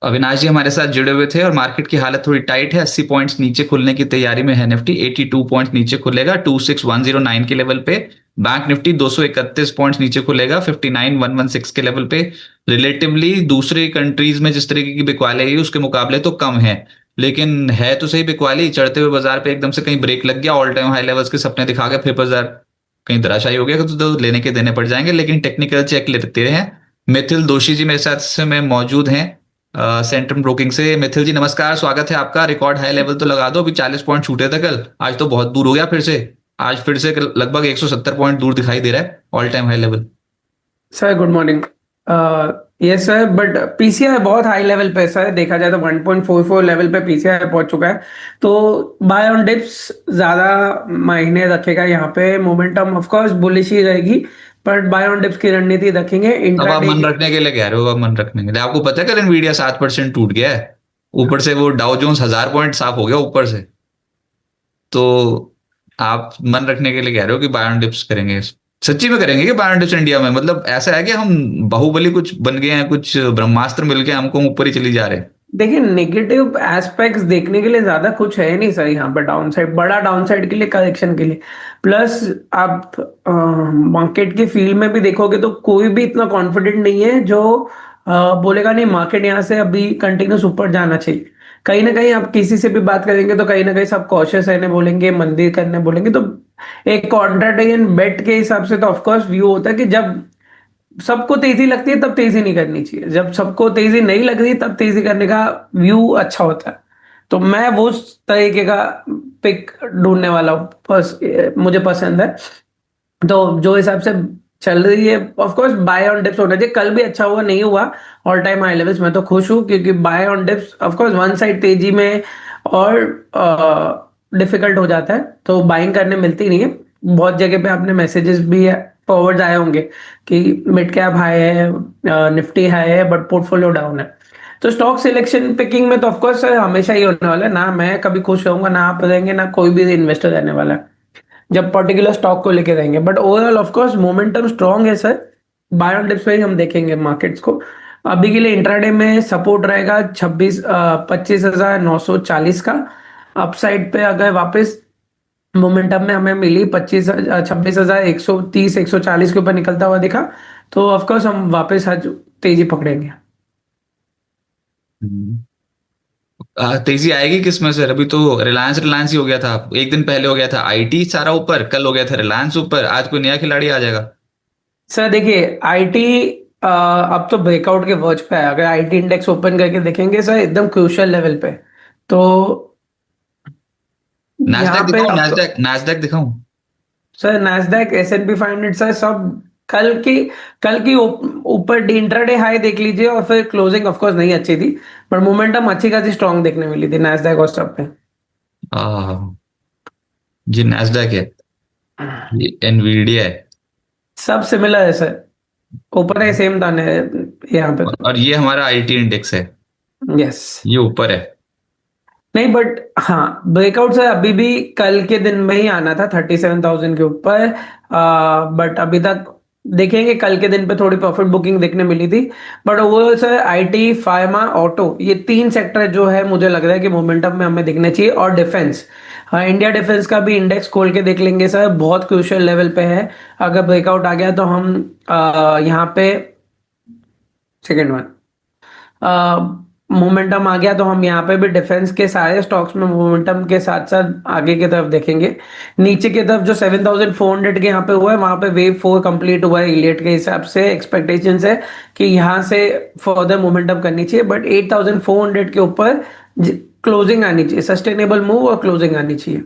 अविनाश जी हमारे साथ जुड़े हुए थे और मार्केट की हालत थोड़ी टाइट है। 80 पॉइंट्स नीचे खुलने की तैयारी में है निफ्टी। 82 पॉइंट्स नीचे खुलेगा 26109 के लेवल पे। बैंक निफ्टी 231 पॉइंट्स नीचे खुलेगा 59116 के लेवल पे। रिलेटिवली दूसरी कंट्रीज में जिस तरीके की बिकवाली है उसके मुकाबले तो कम है, लेकिन है तो सही बिकवाली। चढ़ते हुए बाजार पे एकदम से कहीं ब्रेक लग गया, ऑल टाइम हाई लेवल्स के सपने दिखा के फिर बाजार कहीं धराशायी हो गया तो लेने के देने पड़ जाएंगे। लेकिन टेक्निकल चेक लेते हैं। मिथिल दोषी जी मेरे साथ में मौजूद हैं सेंट्रम ब्रोकिंग से। मिथिल जी नमस्कार, स्वागत है आपका। रिकॉर्ड हाई लेवल तो लगा दो, अभी 40 पॉइंट छूटे थे कल, आज तो बहुत दूर हो गया फिर से। आज फिर से लगभग 170 पॉइंट दूर दिखाई दे रहा है all time high level. Sir good morning. Yes sir, but PCI बहुत हाई लेवल पे है सर। देखा जाए तो 1.44 लेवल पे पीसीआई पहुंच चुका है। तो बाय ऑन डिप्स ज्यादा मायने रखेगा यहाँ पे। मोमेंटम ऑफ कोर्स बुलिश ही रहेगी, बट बाय ऑन डिप्स की रणनीति रखेंगे अब आप इंट्राडे मन के। रखने के लिए कह रहे हो, अब मन रखने के लिए आपको पता है कल इनवीडिया 7% टूट गया है। ऊपर से वो डाउ जोन्स 1000 पॉइंट साफ हो गया ऊपर से। तो आप मन रखने के लिए कह रहे हो कि बाय ऑन डिप्स करेंगे? सच्ची में करेंगे कि बाय ऑन डिप्स इंडिया में? मतलब ऐसा है कि हम बाहुबली कुछ बन गए हैं, कुछ ब्रह्मास्त्र मिल के हमको ऊपर ही चली जा रहे हैं? देखिए, नेगेटिव एस्पेक्ट्स देखने के लिए ज्यादा कुछ है नहीं सर यहाँ पर। डाउन साइड, बड़ा डाउन साइड के लिए, करेक्शन के लिए। प्लस आप मार्केट के फील्ड में भी देखोगे तो कोई भी इतना कॉन्फिडेंट नहीं है जो बोलेगा नहीं मार्केट यहाँ से अभी कंटिन्यूस ऊपर जाना चाहिए। कहीं ना कहीं आप किसी से भी बात करेंगे तो कहीं ना कहीं सब कॉशियस रहने बोलेंगे, मंदिर करने बोलेंगे। तो एक कॉन्ट्रारियन बेट के हिसाब से तो ऑफकोर्स व्यू होता है कि जब सबको तेजी लगती है तब तेजी नहीं करनी चाहिए, जब सबको तेजी नहीं लग रही तब तेजी करने का व्यू अच्छा होता है। तो मैं वो उस तरीके का पिक ढूंढने वाला हूँ। मुझे पसंद है। तो जो हिसाब से चल रही है, of course buy on dips होना चाहिए। कल भी अच्छा हुआ, नहीं हुआ ऑल टाइम हाई लेवल्स, मैं तो खुश हूँ क्योंकि buy on dips of course one side तेजी में और डिफिकल्ट हो जाता है, तो बाइंग करने मिलती नहीं है। बहुत जगह पे आपने मैसेजेस भी फॉरवर्ड आए होंगे कि मिड कैप हाई है, निफ्टी हाई है, बट पोर्टफोलियो डाउन है। तो स्टॉक सिलेक्शन पिकिंग में तो ऑफ कोर्स हमेशा ही होने वाला है ना। मैं कभी खुश रहूंगा ना, आप रहेंगे ना, कोई भी इन्वेस्टर रहने वाला है जब पर्टिकुलर स्टॉक को लेके रहेंगे। But overall of course momentum strong है सर। बाय ऑन डिप्स पे ही हम देखेंगे मार्केट्स को। अभी के लिए इंट्राडे में सपोर्ट रहेगा 25,940 का। अपसाइड पे अगर वापस मोमेंटम में हमें मिली 26,130 140 के ऊपर निकलता हुआ दिखा, तो ऑफकोर्स हम वापस आज तेजी पकड़ेंगे। हम्म। तेजी आएगी किस में सर? अभी तो रिलायंस रिलायंस ही हो गया था। एक दिन पहले हो गया था आईटी सारा ऊपर, कल हो गया था रिलायंस ऊपर, आज कोई नया खिलाड़ी आ जाएगा? सर देखिए, आईटी अब तो ब्रेकआउट के वर्ज पे है। अगर आईटी इंडेक्स ओपन करके देखेंगे सर, एकदम क्रूशियल लेवल पे। तो यहाँ नैस्डैक पे दिखाऊं? आपको नैस्डैक दिखाऊं? सर नास्डैक, S&P 500 सर सब कल की ऊपर डी इंट्राडे हाई देख लीजिए, और फिर क्लोजिंग ऑफ कोर्स नहीं अच्छी थी, पर मोमेंटम अच्छी खासी स्ट्रांग देखने मिली थी नास्डैक और सब पे। आ, ये नैस्डैक है, ये एनवीडिया है, सब सिमिलर है सर, ऊपर है सेम दाने यहाँ पे तो। और ये हमारा आईटी इंडेक्स है, यस। ये ऊपर है। नहीं बट हाँ, ब्रेकआउट सर अभी भी कल के दिन में ही आना था 37,000 के ऊपर। बट अभी तक देखेंगे, कल के दिन पे थोड़ी प्रॉफिट बुकिंग देखने मिली थी। But overall sir IT, pharma, auto, ये तीन सेक्टर जो है मुझे लग रहा है कि मोमेंटम में हमें दिखने चाहिए। और डिफेंस, हाँ, इंडिया डिफेंस का भी इंडेक्स खोल के देख लेंगे सर, बहुत क्रूशियल लेवल पे है। अगर ब्रेकआउट आ गया तो हम यहाँ पे सेकेंड वन मोमेंटम आ गया तो हम यहाँ पे भी डिफेंस के सारे स्टॉक्स में मोमेंटम के साथ साथ आगे की तरफ देखेंगे। नीचे की तरफ जो 7,400 के यहाँ पे हुआ है, वहां पे वेव 4 कंप्लीट हुआ है इलियट के हिसाब से। एक्सपेक्टेशंस है कि यहाँ से फर्दर मोमेंटम करनी चाहिए, बट 8,400 के ऊपर क्लोजिंग आनी चाहिए, सस्टेनेबल मूव और क्लोजिंग आनी चाहिए।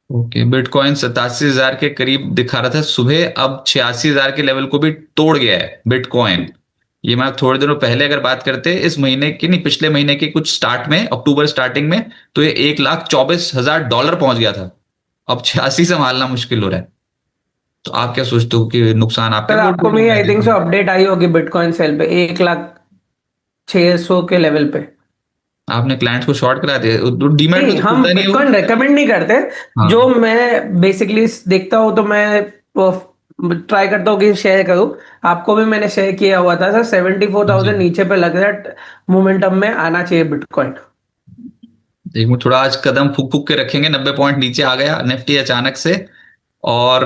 ओके, बिटकॉइन 87,000 के करीब दिखा रहा था सुबह, अब 86,000 के लेवल को भी तोड़ गया है बिटकॉइन। ये मैं थोड़े दिनों पहले अगर बात करते इस महीने की, नहीं पिछले महीने के कुछ स्टार्ट में, अक्टूबर स्टार्टिंग में, तो ये 1,24,000 डॉलर पहुंच गया था। अब 86 संभालना मुश्किल हो रहा है। तो आप क्या सोचते हो कि नुकसान आपके सर आपको भी आई थिंक पोर्टफोलियो सो में? अपडेट आई होगी बिटकॉइन सेल पे 1,06,000 के लेवल पे। आपने क्लाइंट्स को शॉर्ट करा दिया? डीमैट में नहीं, तो हम खुलता नहीं वो। बिटकॉइन रेकमेंड नहीं करते। जो हाँ। मैं बेसिकली देखता हूँ तो मैं ट्राई करता हूँ कि शेयर करूँ। आपको भी मैंने शेयर किया हुआ था सर, 74,000 जी। नीचे पे लग रहा है, मोमेंटम में आना चाहिए बिटकॉइन। एक मिनट, थोड़ा आज कदम फूक फूक के रखेंगे। 90 पॉइंट नीचे आ गया निफ्टी अचानक से। और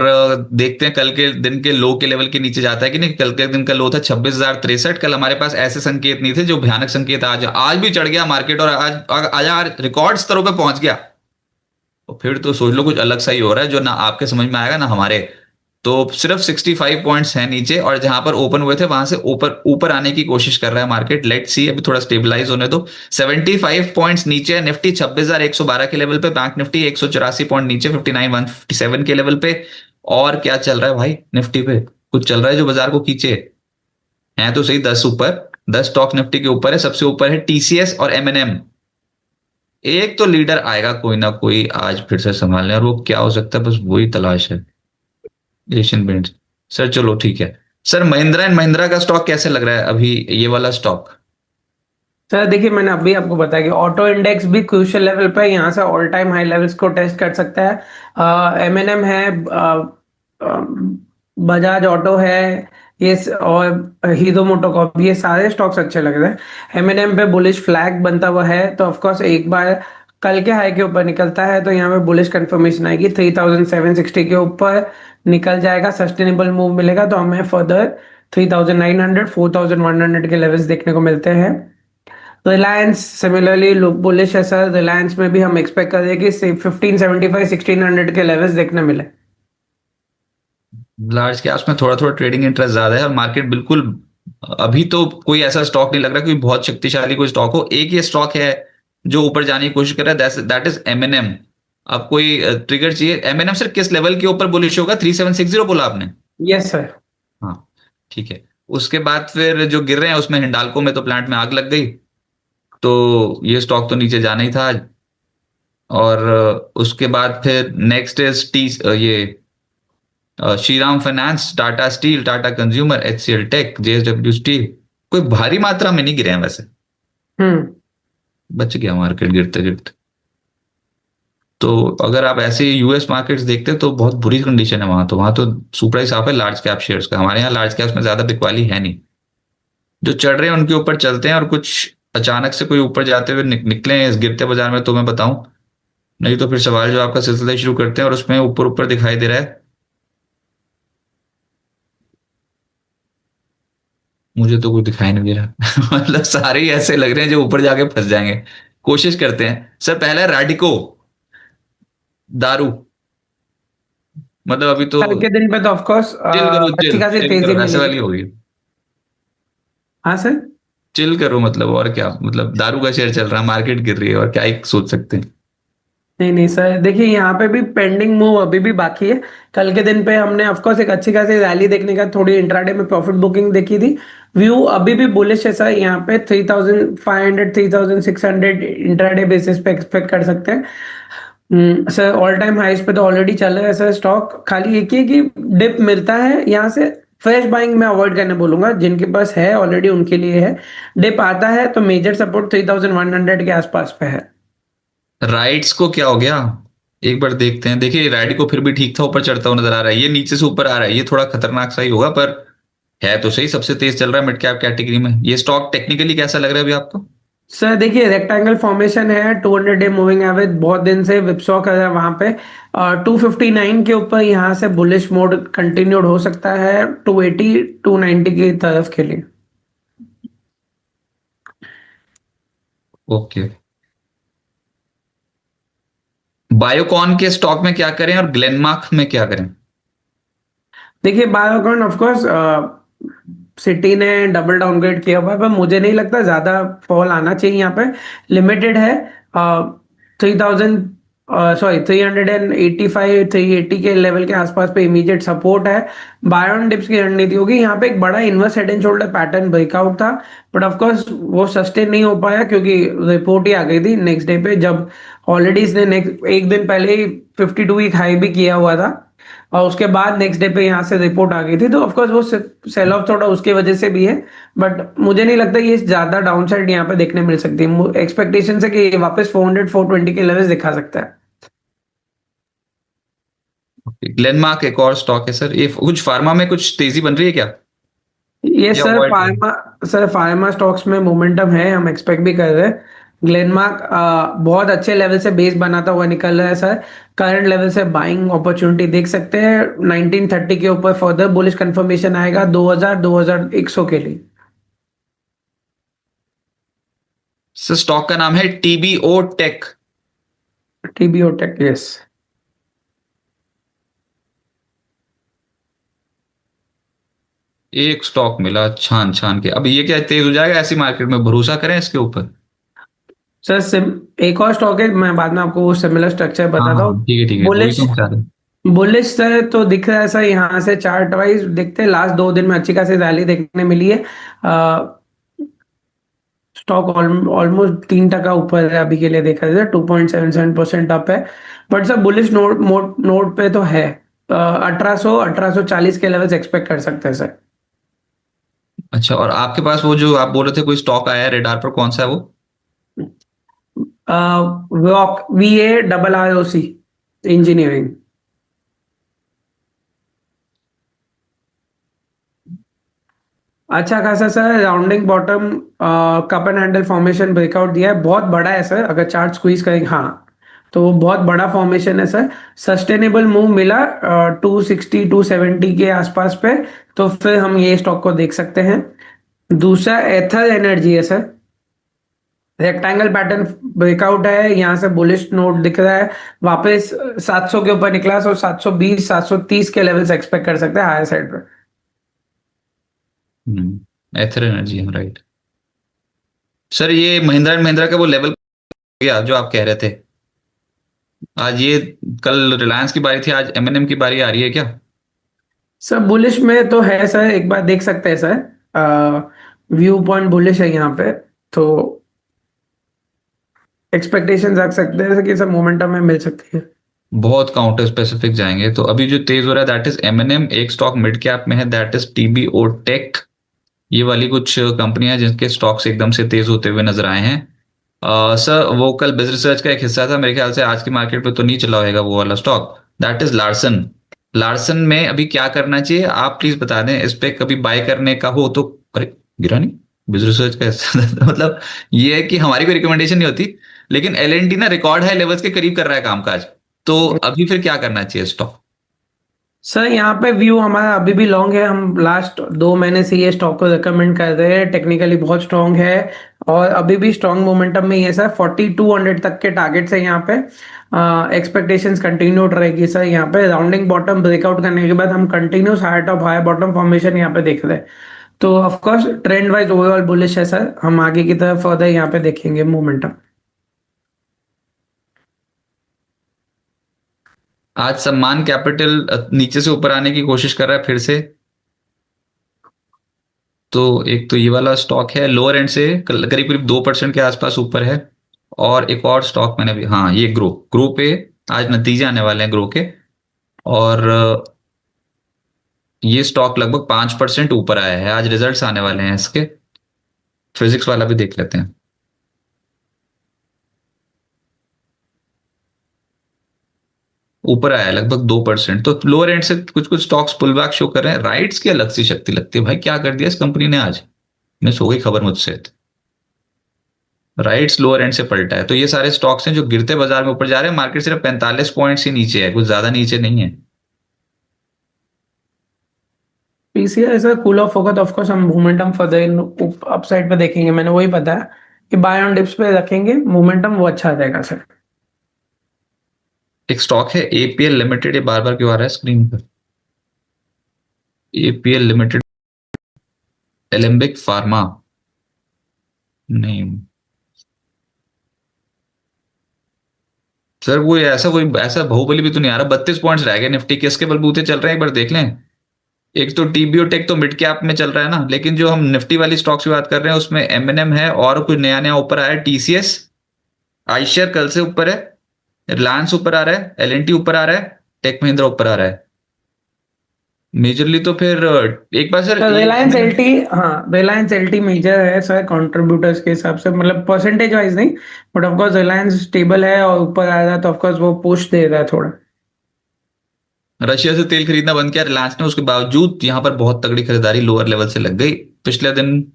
देखते हैं कल के दिन के लो के लेवल के नीचे जाता है कि नहीं। कल के दिन का लो था 26,063। कल हमारे पास ऐसे संकेत नहीं थे जो भयानक संकेत। आज आज भी चढ़ गया मार्केट और आज रिकॉर्ड स्तरों पे पहुंच गया। तो फिर तो सोच लो कुछ अलग सा ही हो रहा है जो ना आपके समझ में आएगा ना हमारे। तो सिर्फ 65 पॉइंट्स हैं नीचे, और जहां पर ओपन हुए थे वहां से ऊपर ऊपर आने की कोशिश कर रहा है मार्केट। लेट सी, अभी थोड़ा स्टेबलाइज होने दो। 75 पॉइंट्स नीचे है निफ्टी 26,112 के लेवल पे। बैंक निफ्टी 184 पॉइंट नीचे 59,157 के लेवल पे। और क्या चल रहा है भाई निफ्टी पे? कुछ चल रहा है जो बाजार को खींचे? है तो सही 10 ऊपर। 10 स्टॉक निफ्टी के ऊपर है। सबसे ऊपर है टीसीएस और एमएनएम। एक तो लीडर आएगा कोई ना कोई आज फिर से संभालने, और वो क्या हो सकता है बस वही तलाश है। Asian paints. सर चलो ठीक है। सर महिंद्रा एंड महिंद्रा का स्टॉक कैसे लग रहा है अभी, ये वाला स्टॉक? सर देखिए, मैंने अभी आपको बताया कि ऑटो इंडेक्स भी क्रूशियल लेवल पे यहाँ से ऑल टाइम हाई लेवल्स को टेस्ट कर सकता है। एमएनएम है, बजाज ऑटो है, और हीरो मोटोकॉर्प, ये सारे स्टॉक्स अच्छे लग रहे हैं। एमएनएम पे बुलिश फ्लैग बनता हुआ है, तो ऑफ कोर्स एक बार कल के हाई के ऊपर निकलता है तो यहाँ पे बुलिश कंफर्मेशन आएगी, 3760 के ऊपर निकल जाएगा, सस्टेनेबल मूव मिलेगा तो हमें फर्दर 3900 4100 के लेवल्स देखने को मिलते हैं। रिलायंस सिमिलरली बुलिश है सर, रिलायंस में भी हम एक्सपेक्ट कर रहे हैं कि 1575 1600 के लेवल्स देखने मिले। लार्ज कैप्स में थोड़ा थोड़ा ट्रेडिंग इंटरेस्ट ज्यादा है, और मार्केट बिल्कुल अभी तो कोई ऐसा स्टॉक नहीं लग रहा कोई बहुत शक्तिशाली कोई स्टॉक हो। एक ये स्टॉक है जो ऊपर जाने की कोशिश कर रहा है, दैट इज एमएनएम। अब कोई ट्रिगर चाहिए। एमएनएम सर किस लेवल के ऊपर बुलिश होगा? 3760 बोला आपने? Yes sir. हाँ ठीक है। उसके बाद फिर जो गिर रहे हैं उसमें हिंडाल्को में तो प्लांट में आग लग गई, तो ये स्टॉक तो नीचे जाना ही था आज। और उसके बाद फिर नेक्स्ट इज ये Shriram finance, Tata steel, Tata consumer, HCL tech, JSW steel. कोई भारी मात्रा में नहीं गिरे हैं वैसे। हम्म। बच गया मार्केट गिरते गिरते। तो अगर आप ऐसे यूएस मार्केट्स देखते हैं तो बहुत बुरी कंडीशन है वहां। तो वहां तो सुपरा ही साफ है लार्ज कैप शेयर्स का। हमारे यहाँ लार्ज कैप्स में ज्यादा बिकवाली है नहीं। जो चढ़ रहे हैं उनके ऊपर चलते हैं, और कुछ अचानक से कोई ऊपर जाते हुए निकले हैं इस गिरते बाजार में तो मैं बताऊं। नहीं तो फिर सवाल जो आपका सिलसिला शुरू करते हैं और उसमें ऊपर ऊपर दिखाई दे रहा है। मुझे तो कुछ दिखाई नहीं दे रहा मतलब सारे ही ऐसे लग रहे हैं जो ऊपर जाके फंस जाएंगे। कोशिश करते हैं। सर पहला है राडिको, दारू। मतलब अभी तो कल के दिन पे तो ऑफ कोर्स चिल करो, अच्छी चिल खासी चिल तेजी करो ऐसे मिलेगी। वाली होगी। हाँ सर। चिल करो मतलब, और क्या मतलब, दारू का शेयर चल रहा है, मार्केट गिर रही है, और क्या ही सोच सकते हैं। नहीं नहीं सर, देखिए यहाँ पे भी पेंडिंग मूव अभी भी बाकी है। कल के दिन पे हमने ऑफ कोर्स एक अच्छी खासी रैली देखने का, थोड़ी इंट्राडे में प्रॉफिट बुकिंग देखी थी। व्यू अभी भी बुलिश है सर, यहाँ पे 3500 3600 इंट्राडे बेसिस पे एक्सपेक्ट कर सकते हैं। सर ऑल टाइम हाइस पे तो ऑलरेडी चल रहा है सर स्टॉक, खाली एक ही कि डिप मिलता है यहाँ से। फ्रेश बाइंग मैं अवॉइड करने बोलूंगा, जिनके पास है ऑलरेडी उनके लिए है। डिप आता है तो मेजर सपोर्ट 3100 के आसपास पे है। राइट्स को क्या हो गया? एक बार देखते हैं। देखिए राइट को फिर भी ठीक था, ऊपर चढ़ता हुआ नजर आ रहा है। ये नीचे से ऊपर आ रहा है, ये थोड़ा खतरनाक सा ही होगा, पर है तो सही। सबसे तेज चल रहा है मिड कैप कैटेगरी में। ये स्टॉक टेक्निकली कैसा लग रहा है अभी आपको? सर देखिए, रेक्टेंगल फॉर्मेशन है, 200 डे मूविंग एवरेज बहुत दिन से विपसॉ कर रहा है वहां पे। 259 के ऊपर यहाँ से बुलिश मोड कंटिन्यूड हो सकता है 280 290 की तरफ के लिए। ओके। बायोकॉन के स्टॉक में क्या करें और ग्लेनमार्क में क्या करें? देखिए बायोकॉन ऑफ कोर्स सिटी ने डबल डाउनग्रेड किया हुआ है, पर मुझे नहीं लगता ज्यादा फॉल आना चाहिए यहाँ पे। लिमिटेड है, 3000 सॉरी 385 380 के लेवल के आसपास पे इमीडिएट सपोर्ट है। बायोन डिप्स की रणनीति होगी यहाँ पे। एक बड़ा inverse head and shoulder pattern breakout था, बट ऑफ कोर्स वो सस्टेन नहीं हो पाया क्योंकि रिपोर्ट ही आ गई थी नेक्स्ट डे पे, जब ऑलरेडी इसने नेक्स्ट एक दिन पहले ही 52 वीक हाई भी किया हुआ था, और उसके बाद नेक्स्ट डे पे यहाँ से रिपोर्ट आ गई थी। तो ऑफकोर्स वो सेल ऑफ थोड़ा उसके वजह से भी है, बट मुझे नहीं लगता ये ज्यादा डाउनसाइड यहाँ पे देखने मिल सकती है। एक्सपेक्टेशन है कि ये वापस 400 420 के लेवल्स दिखा सकता है। ग्लेनमार्क एक और स्टॉक है सर, ये कुछ फार्मा में कुछ तेजी बन रही है क्या, ये या सर अवॉइड करें? फार्मा स्टॉक्स में मोमेंटम है, हम एक्सपेक्ट भी कर रहे हैं। ग्लेनमार्क बहुत अच्छे लेवल से बेस बनाता हुआ निकल रहा है सर। करंट लेवल से बाइंग अपॉर्चुनिटी देख सकते हैं। 1930 के ऊपर फर्दर बुलिश कंफर्मेशन आएगा 2000 2100 के लिए। सर स्टॉक का नाम है TBO tech. TBO tech, yes. एक स्टॉक मिला छान छान के, अब ये क्या तेज हो जाएगा ऐसी मार्केट में, भरोसा करें इसके ऊपर? सर एक और स्टॉक है, मैं बाद में आपको वो सिमिलर स्ट्रक्चर हाँ बताता हूँ। हाँ ठीक है, वही बुलिश तो हम चाह रहे हैं। बुलिश सर तो दिख रहा है सर, यहाँ से चार्ट वाइज देखते हैं, लास्ट 2 दिन में अच्छी खासी रैली देखने मिली है। स्टॉक ऑलमोस्ट 3% ऊपर है अभी के लिए, देखा जाए 2.77% अप है। बट सर बुलिश नोट पे तो है। 1840 के लेवल्स एक्सपेक्ट कर सकते हैं सर। अच्छा, और आपके पास वो जो आप बोल रहे थे कोई स्टॉक आया है रेडार पर, कौन सा है वो? Walk, VARROC, engineering. अच्छा खासा sir rounding bottom, cup and handle formation breakout दिया है, बहुत बड़ा है सर, अगर चार्ट स्क्वीज करेंगे हाँ तो वो बहुत बड़ा फॉर्मेशन है सर। सस्टेनेबल मूव मिला 260 270 के आसपास पे, तो फिर हम ये स्टॉक को देख सकते हैं। दूसरा एथर एनर्जी है सर। रेक्टेंगल पैटर्न ब्रेकआउट है, यहाँ से बुलिश नोट दिख रहा है। वापस 700 के ऊपर निकला, सो 720 730 के लेवल्स एक्सपेक्ट कर सकते हैं हायर साइड पे। एथर एनर्जी, राइट। सर ये महिंद्रा एंड महिंद्रा का वो लेवल गया जो आप कह रहे थे, आज ये, कल रिलायंस की बारी थी, आज एमएनएम की बारी आ रही है क्या? सर बुलिश में तो है सर, एक बार देख सकते हैं सर। व्यू पॉइंट बुलिश है यहाँ पे, तो एक्सपेक्टेशंस रख सकते हैं कि सर मोमेंटम में मिल सकती है। बहुत काउंटर स्पेसिफिक जाएंगे तो अभी जो तेज हो रहा है दैट इज एमएनएम, एक स्टॉक मिड कैप में है दैट इज टीबीओ टेक। ये वाली कुछ कंपनियां जिनके स्टॉक्स एकदम से तेज होते हुए नजर आए हैं। सर वो कल बिजनेस रिसर्च का एक हिस्सा था मेरे ख्याल से, आज की मार्केट पे तो नहीं चला होगा वो वाला stock, that is Larsen. Larsen में अभी क्या करना चाहिए आप प्लीज बता दें, इस पे कभी बाय करने का हो तो। अरे गिरा नहीं, बिजनेस रिसर्च का हिस्सा था। मतलब ये है कि हमारी कोई रिकमेंडेशन नहीं होती, लेकिन एल ना रिकॉर्ड हाई लेवल्स के करीब कर रहा है कामकाज, तो अभी फिर क्या करना चाहिए स्टॉक? सर यहाँ पे व्यू हमारा अभी भी लॉन्ग है, हम लास्ट 2 महीने से ये स्टॉक को रिकमेंड कर रहे हैं, टेक्निकली बहुत स्ट्रांग है और अभी भी स्ट्रांग मोमेंटम में ही है सर। 4200 तक के टारगेट्स है यहाँ पे। एक्सपेक्टेशंस कंटिन्यूड रहेगी सर, यहाँ पे राउंडिंग बॉटम ब्रेकआउट करने के बाद हम continuous higher top higher bottom formation यहाँ पे देख रहे हैं। तो of course trend wise overall bullish है सर, हम आगे की तरफ फर्दर यहाँ पे देखेंगे मोमेंटम। आज सम्मान कैपिटल नीचे से ऊपर आने की कोशिश कर रहा है फिर से, तो एक तो ये वाला स्टॉक है लोअर एंड से करीब करीब 2% के आसपास ऊपर है। और एक और स्टॉक मैंने भी, हाँ ये ग्रो, ग्रो पे आज नतीजे आने वाले हैं ग्रो के, और ये स्टॉक लगभग 5% ऊपर आया है, आज रिजल्ट्स आने वाले हैं इसके। फिजिक्स वाला भी देख लेते हैं। ऊपर आया है लगभग 2%, तो लोअर एंड से कुछ कुछ स्टॉक्स पुल बैक शो कर रहे हैं। राइट्स की अलग सी शक्ति लगती है भाई, क्या कर दिया इस कंपनी ने आज, मिस हो गई खबर मुझसे। राइट्स लोअर एंड से पलटा है, तो ये सारे स्टॉक्स हैं जो गिरते बाजार में ऊपर जा रहे हैं, मार्केट सिर्फ 45 पॉइंट्स ही नीचे है, कुछ ज्यादा नीचे नहीं है। पीसीआई सर कूल ऑफ होगा तो ऑफकोर्स हम मोमेंटम फर्दर इन अपसाइड पे देखेंगे, मैंने वही बताया कि बाय ऑन डिप्स पे रखेंगे, मोमेंटम वो अच्छा रहेगा सर। एक स्टॉक है एपीएल लिमिटेड, ये बार बार क्यों आ रहा है स्क्रीन पर? एपीएल लिमिटेड, एलेम्बिक फार्मा, नहीं सर वो ऐसा कोई ऐसा बाहुबली भी तो नहीं आ रहा, 32 पॉइंट्स रह गए निफ्टी के, इसके बलबूते चल रहे हैं, एक बार देख लें। एक तो टीबीओ टेक तो मिड कैप में चल रहा है ना, लेकिन जो हम निफ्टी वाली स्टॉक्स की बात कर रहे हैं उसमें एमएनएम है और कुछ नया नया ऊपर आया है, टीसीएस, आईशर कल से ऊपर है, रिलायंस ऊपर आ रहा है, एलएनटी ऊपर आ रहा है, टेक महिंद्रा ऊपर आ रहा है मेजरली। तो फिर एक बार सर तो ये रिलायंस M&M, एलटी, हाँ रिलायंस एलटी मेजर है सर कंट्रीब्यूटर्स के हिसाब से, मतलब परसेंटेज वाइज नहीं, बट ऑफकोर्स रिलायंस स्टेबल है और ऊपर आ रहा है तो ऑफकोर्स वो पुश दे रहा है थोड़ा। रशिया से तेल खरीदना बंद किया रिलायंस ने, उसके बावजूद यहाँ पर बहुत तगड़ी खरीदारी लोअर लेवल से लग गई। पिछले दिन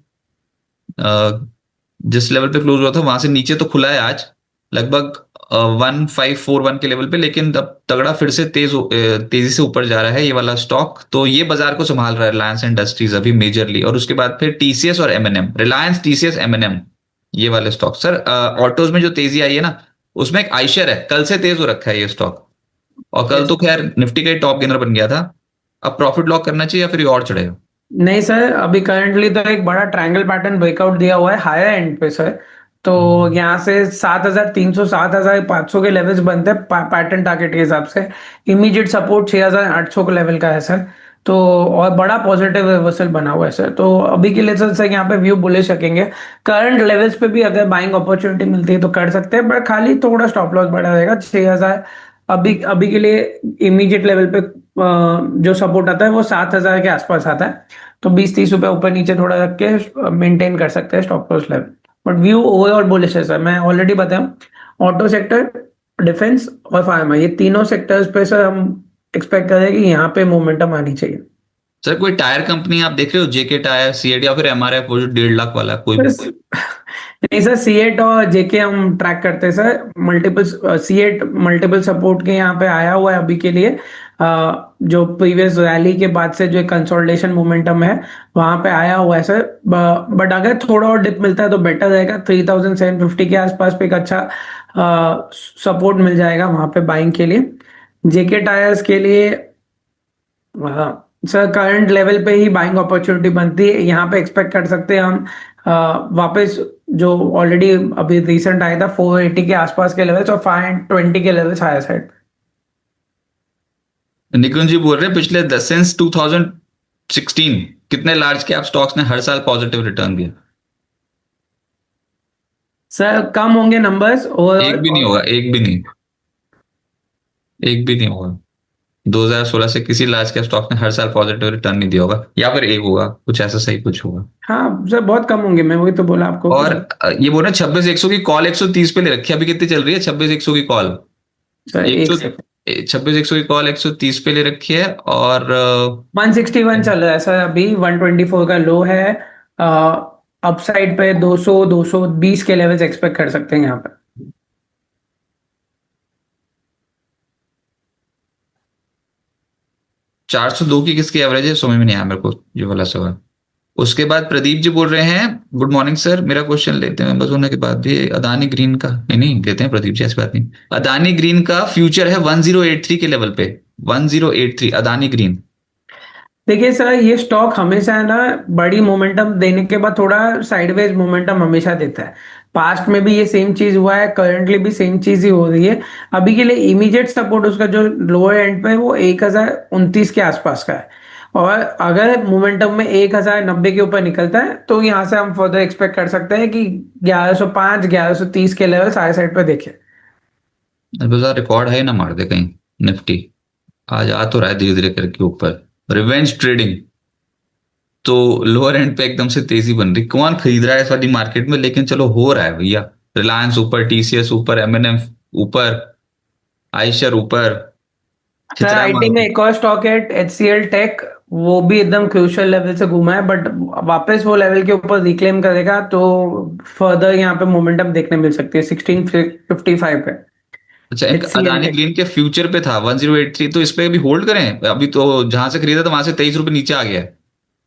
जिस लेवल पे क्लोज हुआ था वहां से नीचे तो खुला है आज लगभग 1541 के लेवल पे, लेकिन अब तगड़ा फिर से तेजी से ऊपर जा रहा है ये वाला स्टॉक। तो ये बाजार को संभाल रहा है रिलायंस इंडस्ट्रीज अभी मेजरली। और उसके बाद फिर टीसीएस और एमएनएम, रिलायंस टीसीएस एमएनएम, ये वाले स्टॉक। सर ऑटोज में जो तेजी आई है ना, उसमें एक आइशर है, कल से तेज हो रखा है ये स्टॉक। और कल यस। तो खैर निफ्टी का ही टॉप गेनर बन गया था। अब प्रॉफिट लॉक करना चाहिए या फिर ये और चढ़ेगा? नहीं सर, अभी करंटली तो एक बड़ा ट्रायंगल पैटर्न ब्रेकआउट दिया हुआ है हायर एंड पे सर। तो यहाँ से 7,300 7,500 के लेवल्स बनते हैं पैटर्न टारगेट के हिसाब से। इमीडिएट सपोर्ट 6,800 के लेवल का है सर। तो और बड़ा पॉजिटिव रिवर्सल बना हुआ है सर। तो अभी के लिए सर यहाँ पे व्यू बुलिश रखेंगे। करंट लेवल्स पे भी अगर बाइंग अपॉर्चुनिटी मिलती है तो कर सकते हैं, बट खाली थोड़ा स्टॉप लॉस बढ़ा रहेगा 6,000। अभी अभी के लिए इमीडिएट लेवल पे जो सपोर्ट आता है वो 7,000 के आसपास आता है। तो 20-30 रुपए ऊपर नीचे थोड़ा रख के मेंटेन कर सकते हैं stop loss level. But view overall bullish है सर, मैं ऑलरेडी बताया। ऑटो सेक्टर, डिफेंस और फार्मा, ये तीनों सेक्टर्स पे सर हम एक्सपेक्ट करें कि यहाँ पे मोमेंटम आनी चाहिए। सर कोई टायर कंपनी आप देख रहे हो, जेके टायर, सीएट या फिर एमआरएफ, वो जो 1.5 लाख वाला है, कोई भी? सर नहीं सर, सीएट और जेके हम ट्रैक करते हैं sir. Multiple CEAT multiple support के यहाँ पे आया हुआ है अभी के लिए। जो प्रीवियस रैली के बाद से जो कंसोलिडेशन मोमेंटम है वहां पे आया हुआ है सर। बट अगर थोड़ा और डिप मिलता है तो बेटर रहेगा। 3,750 के आसपास पे एक अच्छा सपोर्ट मिल जाएगा वहां पे बाइंग के लिए। जेके टायर्स के लिए हाँ सर, करंट लेवल पे ही बाइंग अपॉर्चुनिटी बनती है। यहाँ पे एक्सपेक्ट कर सकते हैं हम वापस जो ऑलरेडी अभी रिसेंट आया था 480 के आसपास के लेवल्स और 520 के लेवल्स हायर साइड। निकुंज जी बोल रहे हैं पिछले सिंस 2016 कितने लार्ज कैप स्टॉक्स ने हर साल पॉजिटिव रिटर्न दिया? सर कम होंगे नंबर्स एक ओवरऑल। भी नहीं होगा, एक भी नहीं, एक भी नहीं होगा। 2016 से किसी लार्ज कैप स्टॉक ने हर साल पॉजिटिव रिटर्न नहीं दिया होगा, या फिर एक होगा, कुछ ऐसा सही कुछ होगा। हाँ सर, बहुत कम होंगे, मैं वही तो बोला आपको कि और ये बोल रहे हैं 26,100 की कॉल 130 पे ले रखी है, अभी कितनी चल रही है 26,100 की कॉल? सर एक एक सौ सेकंड। 26,100 की कॉल 130 पे ले रखी है। और 161 चल रहा है सर अभी। 124 का लो है। अपसाइड पे 200 220 के लेवल्स एक्सपेक्ट कर सकते हैं यहाँ पे। 402 की किसकी एवरेज है, समझ में नहीं आया मेरे को ये वाला सवाल। उसके बाद प्रदीप जी बोल रहे हैं, गुड मॉर्निंग सर, मेरा क्वेश्चन लेते हैं मेंबर्स होने के बाद भी। अदानी ग्रीन का, नहीं नहीं लेते हैं प्रदीप जी, ऐसी बात नहीं। अदानी ग्रीन का फ्यूचर है 1083 के लेवल पे, 1083 अदानी ग्रीन। देखिए सर, ये स्टॉक हमेशा है ना, बड़ी मोमेंटम देने के बाद थोड़ा साइडवेज मोमेंटम हमेशा देता है। पास्ट में भी ये सेम चीज हुआ है, करंटली भी सेम चीज ही हो रही है। अभी के लिए इमीडिएट सपोर्ट उसका जो लोअर एंड पे है वो 1,029 के आसपास का है। और अगर मोमेंटम में 1,090 के ऊपर निकलता है तो यहाँ से हम फर्दर एक्सपेक्ट कर सकते हैं कि 1105 1130 के लेवल हाई साइड पे देखें। रिकॉर्ड है ना, मार दे कहीं निफ्टी। आज आ तो रहा है धीरे धीरे करके ऊपर, रिवेंज ट्रेडिंग। तो लोअर एंड पे एकदम से तेजी बन रही, कौन खरीद रहा है इस वाली मार्केट में, लेकिन चलो हो रहा है भैया। रिलायंस ऊपर, टीसीएस ऊपर, एमएनएम ऊपर, आइशर ऊपर, सर छितरा आईटी में माल। एक और स्टॉक है HCL टेक। वो भी एकदम क्रूशियल लेवल से घूमा है, बट वापस वो लेवल के ऊपर रिक्लेम करेगा तो फर्दर यहाँ पे मोमेंटम देखने मिल सकती है 1655 पे। अच्छा, एक HCL अदानी टेक। ग्रीन के फ्यूचर पे था 1083, तो इस पे अभी होल्ड करें? अभी तो जहां से खरीदा था वहां से 23 रुपए नीचे आ गया है।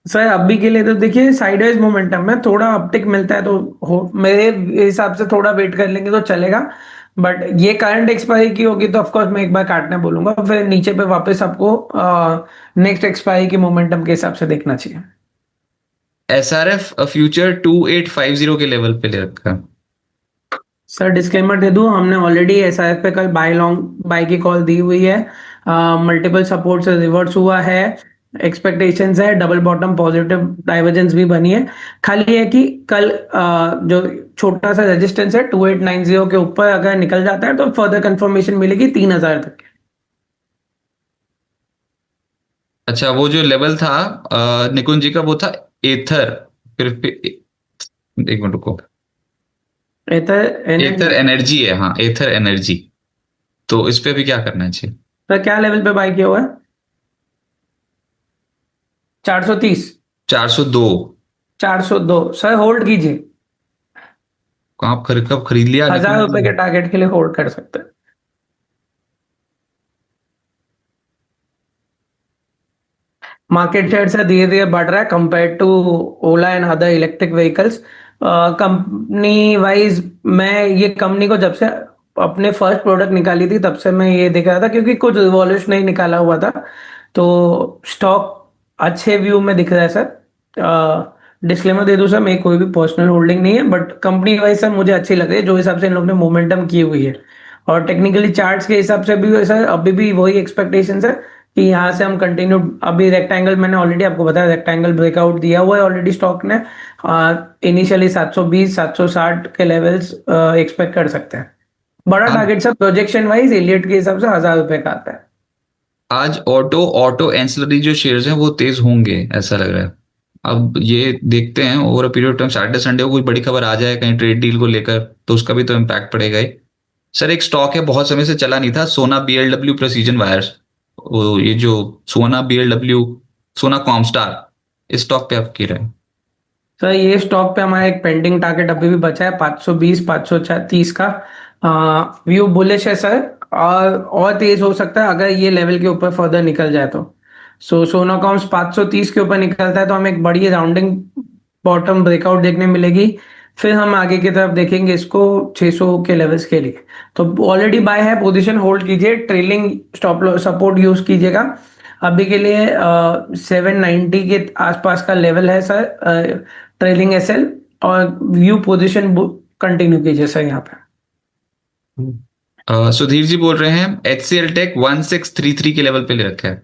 सर अभी के लिए तो देखिए साइडवेज मोमेंटम में थोड़ा अपटिक मिलता है तो मेरे हिसाब से थोड़ा वेट कर लेंगे तो चलेगा। बट ये करंट एक्सपायरी की होगी तो ऑफकोर्स मैं एक बार काटने बोलूंगा, फिर नीचे पे वापस आपको नेक्स्ट एक्सपायरी के मोमेंटम के हिसाब से देखना चाहिए। एसआरएफ फ्यूचर 2850 के लेवल पे ले रखा है। सर डिस्क्लेमर दे दूं, हमने ऑलरेडी एसआईएफ पे कल बाय लॉन्ग बाय की कॉल दी हुई है। मल्टीपल सपोर्ट से रिवर्स हुआ है। एक्सपेक्टेशंस है डबल बॉटम पॉजिटिव डाइवर्जेंस भी बनी है। खाली है कि कल जो छोटा सा रेजिस्टेंस है 2890 के ऊपर अगर निकल जाता है तो फर्दर कंफर्मेशन मिलेगी 3,000 तक। अच्छा, वो जो लेवल था निकुंज जी का, वो था एथर, फिर एक मिनट रुको। एथर एनर्जी। एथर एनर्जी है, हाँ एथर एनर्जी। तो इस पे भी क्या करना चाहिए? सर क्या लेवल पे बाय किया हुआ है? 430। 402। 402 सर होल्ड कीजिए। आप कब खरीद लिया 1000 रुपए के लेकिन। टारगेट के लिए होल्ड कर सकते हैं। मार्केट शेयर से धीरे धीरे बढ़ रहा है compare to Ola and other electric vehicles. Company wise मैं ये कंपनी को जब से अपने फर्स्ट प्रोडक्ट निकाली थी तब से मैं ये देख रहा था, क्योंकि कुछ रिवॉल्यूशन नहीं निकाला हुआ था, तो स्टॉक अच्छे व्यू में दिख रहा है सर। डिस्क्लेमर दे दूं सर, मेरी कोई भी पर्सनल होल्डिंग नहीं है, बट कंपनी वाइज सर मुझे अच्छी लग रही है जो हिसाब से इन लोगों ने मोमेंटम की हुई है। और टेक्निकली चार्ट्स के हिसाब से भी सर अभी भी वही एक्सपेक्टेशन है कि यहाँ से हम कंटिन्यू, अभी रेक्टेंगल मैंने ऑलरेडी आपको बताया, रेक्टेंगल ब्रेकआउट दिया हुआ है ऑलरेडी स्टॉक ने। इनिशियली 720 760 के लेवल्स एक्सपेक्ट कर सकते हैं। बड़ा आज target sir projection wise Elliott के हिसाब से 1000 रुपए का आता है। आज ऑटो ऑटो एंसिलरी जो शेयर्स हैं वो तेज होंगे ऐसा लग रहा है। अब ये देखते हैं over a period of time, Saturday Sunday को कोई बड़ी खबर आ जाए कहीं ट्रेड डील को लेकर तो उसका भी तो इम्पैक्ट पड़ेगा ही। सर एक स्टॉक है बहुत समय से चला नहीं था, सोना बीएलडब्ल्यू प्रिसीजन वायर्स। वो ये जो सोना बीएलडब्ल्यू, सोना कॉमस्टार, इस स्टॉक पे आप कह रहे हैं। सर ये स्टॉक पे हमारा एक पेंडिंग टारगेट अभी भी बचा है 520 530 का। व्यू बुलिश है सर, और तेज हो सकता है अगर ये लेवल के ऊपर फर्दर निकल जाए तो। सोना कॉम्स 530 के ऊपर निकलता है तो हमें एक बड़ी राउंडिंग बॉटम ब्रेकआउट देखने मिलेगी। फिर हम आगे की तरफ देखेंगे इसको 600 के लेवल्स के लिए। तो ऑलरेडी बाय है, पोजीशन होल्ड कीजिए, ट्रेलिंग स्टॉप सपोर्ट यूज कीजिएगा। अभी के लिए 790 के आसपास का लेवल है सर ट्रेलिंग एसएल। और व्यू पोजीशन कंटिन्यू कीजिए सर यहाँ पे। सुधीर जी बोल रहे हैं एचसीएल टेक 1633 के लेवल पे ले रखा है।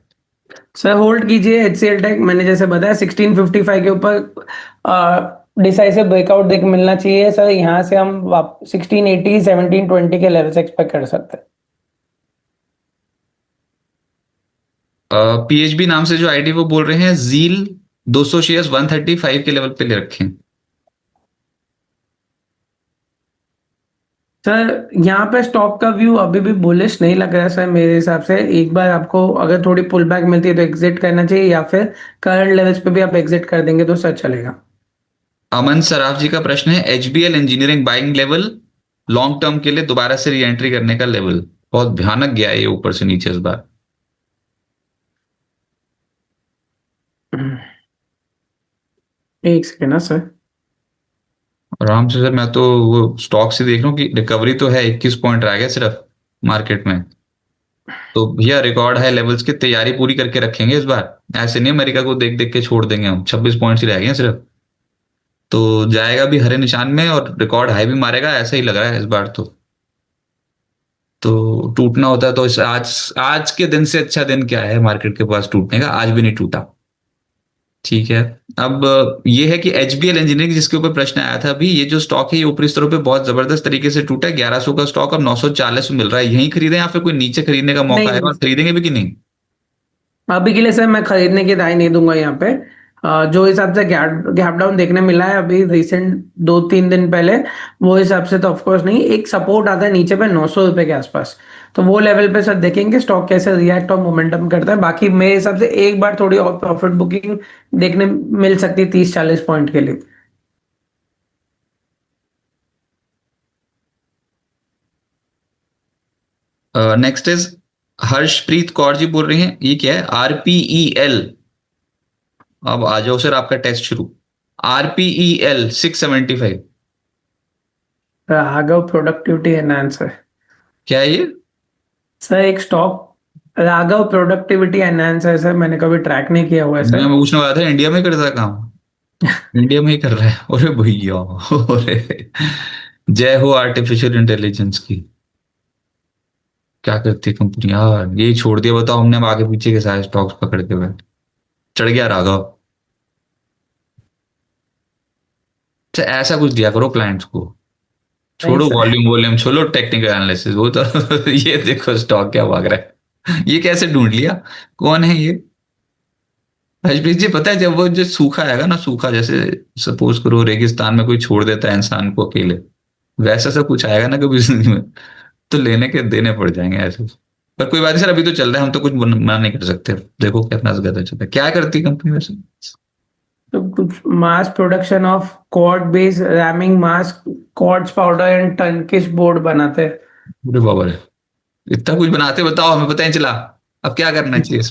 सर होल्ड कीजिए एचसीएल टेक, मैंने जैसे बताया 1655 के ऊपर डिसाइसिव ब्रेकआउट देख मिलना चाहिए सर। यहाँ से हम 1680 1720 के लेवल से एक्सपेक्ट कर सकते हैं। पीएचबी नाम से जो आईडी वो बोल रहे हैं जील 200 शेयर्स 135 के लेवल पे ले रखे हैं। सर यहाँ पे स्टॉक का व्यू अभी भी बुलिश नहीं लग रहा है सर मेरे हिसाब से। एक बार आपको अगर थोड़ी पुल बैक मिलती है तो एग्जिट करना चाहिए, या फिर करंट लेवल्स पे भी आप एग्जिट कर देंगे तो सर चलेगा। अमन सराफ जी का प्रश्न है HBL engineering buying level long term के लिए दोबारा से री एंट्री करने का लेवल। बहुत भयानक गया है ये ऊपर से नीचे इस बार। एक सेकेंड ना सर। आराम से सर, मैं तो वो स्टॉक से देख रहा हूँ कि रिकवरी तो है, 21 पॉइंट रह गया सिर्फ मार्केट में। तो भैया रिकॉर्ड हाई लेवल्स की तैयारी पूरी करके रखेंगे इस बार। ऐसे नहीं अमेरिका को देख देख के छोड़ देंगे हम, 26 पॉइंट्स ही रह गए हैं सिर्फ। तो जाएगा भी हरे निशान में और रिकॉर्ड हाई भी मारेगा ऐसा ही लग रहा है इस बार तो टूटना होता है तो आज आज के दिन से अच्छा दिन क्या है मार्केट के पास टूटने का, आज भी नहीं टूटा। ठीक है। अब ये है कि एचबीएल इंजीनियरिंग जिसके ऊपर प्रश्न आया था अभी, ये जो स्टॉक है ये ऊपरी स्तरों पे बहुत जबरदस्त तरीके से टूटा है। 1100 का स्टॉक अब 940 में मिल रहा है। यहीं खरीदें या फिर कोई नीचे खरीदने का मौका है नहीं, और खरीदेंगे भी कि नहीं। अभी के लिए सर मैं खरीदने की राय नहीं दूंगा यहाँ पे। जो हिसाब से गैप गैप डाउन देखने मिला है अभी रिसेंट 2-3 दिन पहले, वो हिसाब से तो ऑफकोर्स नहीं। एक सपोर्ट आता है नीचे पे 900 रुपए के आसपास, तो वो लेवल पे सर देखेंगे स्टॉक कैसे रिएक्ट और मोमेंटम करता है। बाकी मेरे हिसाब से एक बार थोड़ी और प्रॉफिट बुकिंग देखने मिल सकती है 30-40 पॉइंट के लिए। नेक्स्ट इज हर्षप्रीत कौर जी बोल रही हैं ये क्या है आरपीईएल। अब आ जाओ सर आपका टेस्ट शुरू। आरपीईएल 675 राघव प्रोडक्टिविटी एनहांसर। क्या है ये। सर एक stock Raghav productivity enhancer sir, मैंने कभी ट्रैक नहीं किया हुआ है मैं सर। पूछने वाला था इंडिया में करता है काम। इंडिया में ही कर रहा है, अरे भैया। अरे जय हो आर्टिफिशियल इंटेलिजेंस की। क्या करती है कंपनी यार, यही छोड़ दिया बताओ हमने, अब आगे पीछे के सारे स्टॉक्स पकड़ के बैठ चढ़ गया राघव। अच्छा ऐसा कुछ दिया करो क्लाइंट्स को। नहीं छोड़ो सर। वॉल्यूम वॉल्यूम छोड़ो टेक्निकल एनालिसिस वो तो ये देखो स्टॉक क्या भाग रहा है। ये कैसे ढूंढ लिया, कौन है ये। हर्षप्रीत जी पता है जब वो जो सूखा आएगा ना, सूखा जैसे सपोज करो रेगिस्तान में कोई छोड़ देता है इंसान को अकेले, वैसा सब कुछ आएगा ना कभी जिंदगी में तो लेने के देने पड़ जाएंगे ऐसे। पर कोई बात नहीं सर, अभी तो चल रहा है, हम तो कुछ मना नहीं कर सकते। देखो कितना ज्यादा चल रहा है, क्या करती है कंपनी वैसे? तो कुछ mass production of quartz based ramming mass quartz powder and Turkish board बनाते हैं। अरे बाबा रे, इतना कुछ बनाते बताओ, हमें पता ही नहीं चला। अब क्या करना चाहिए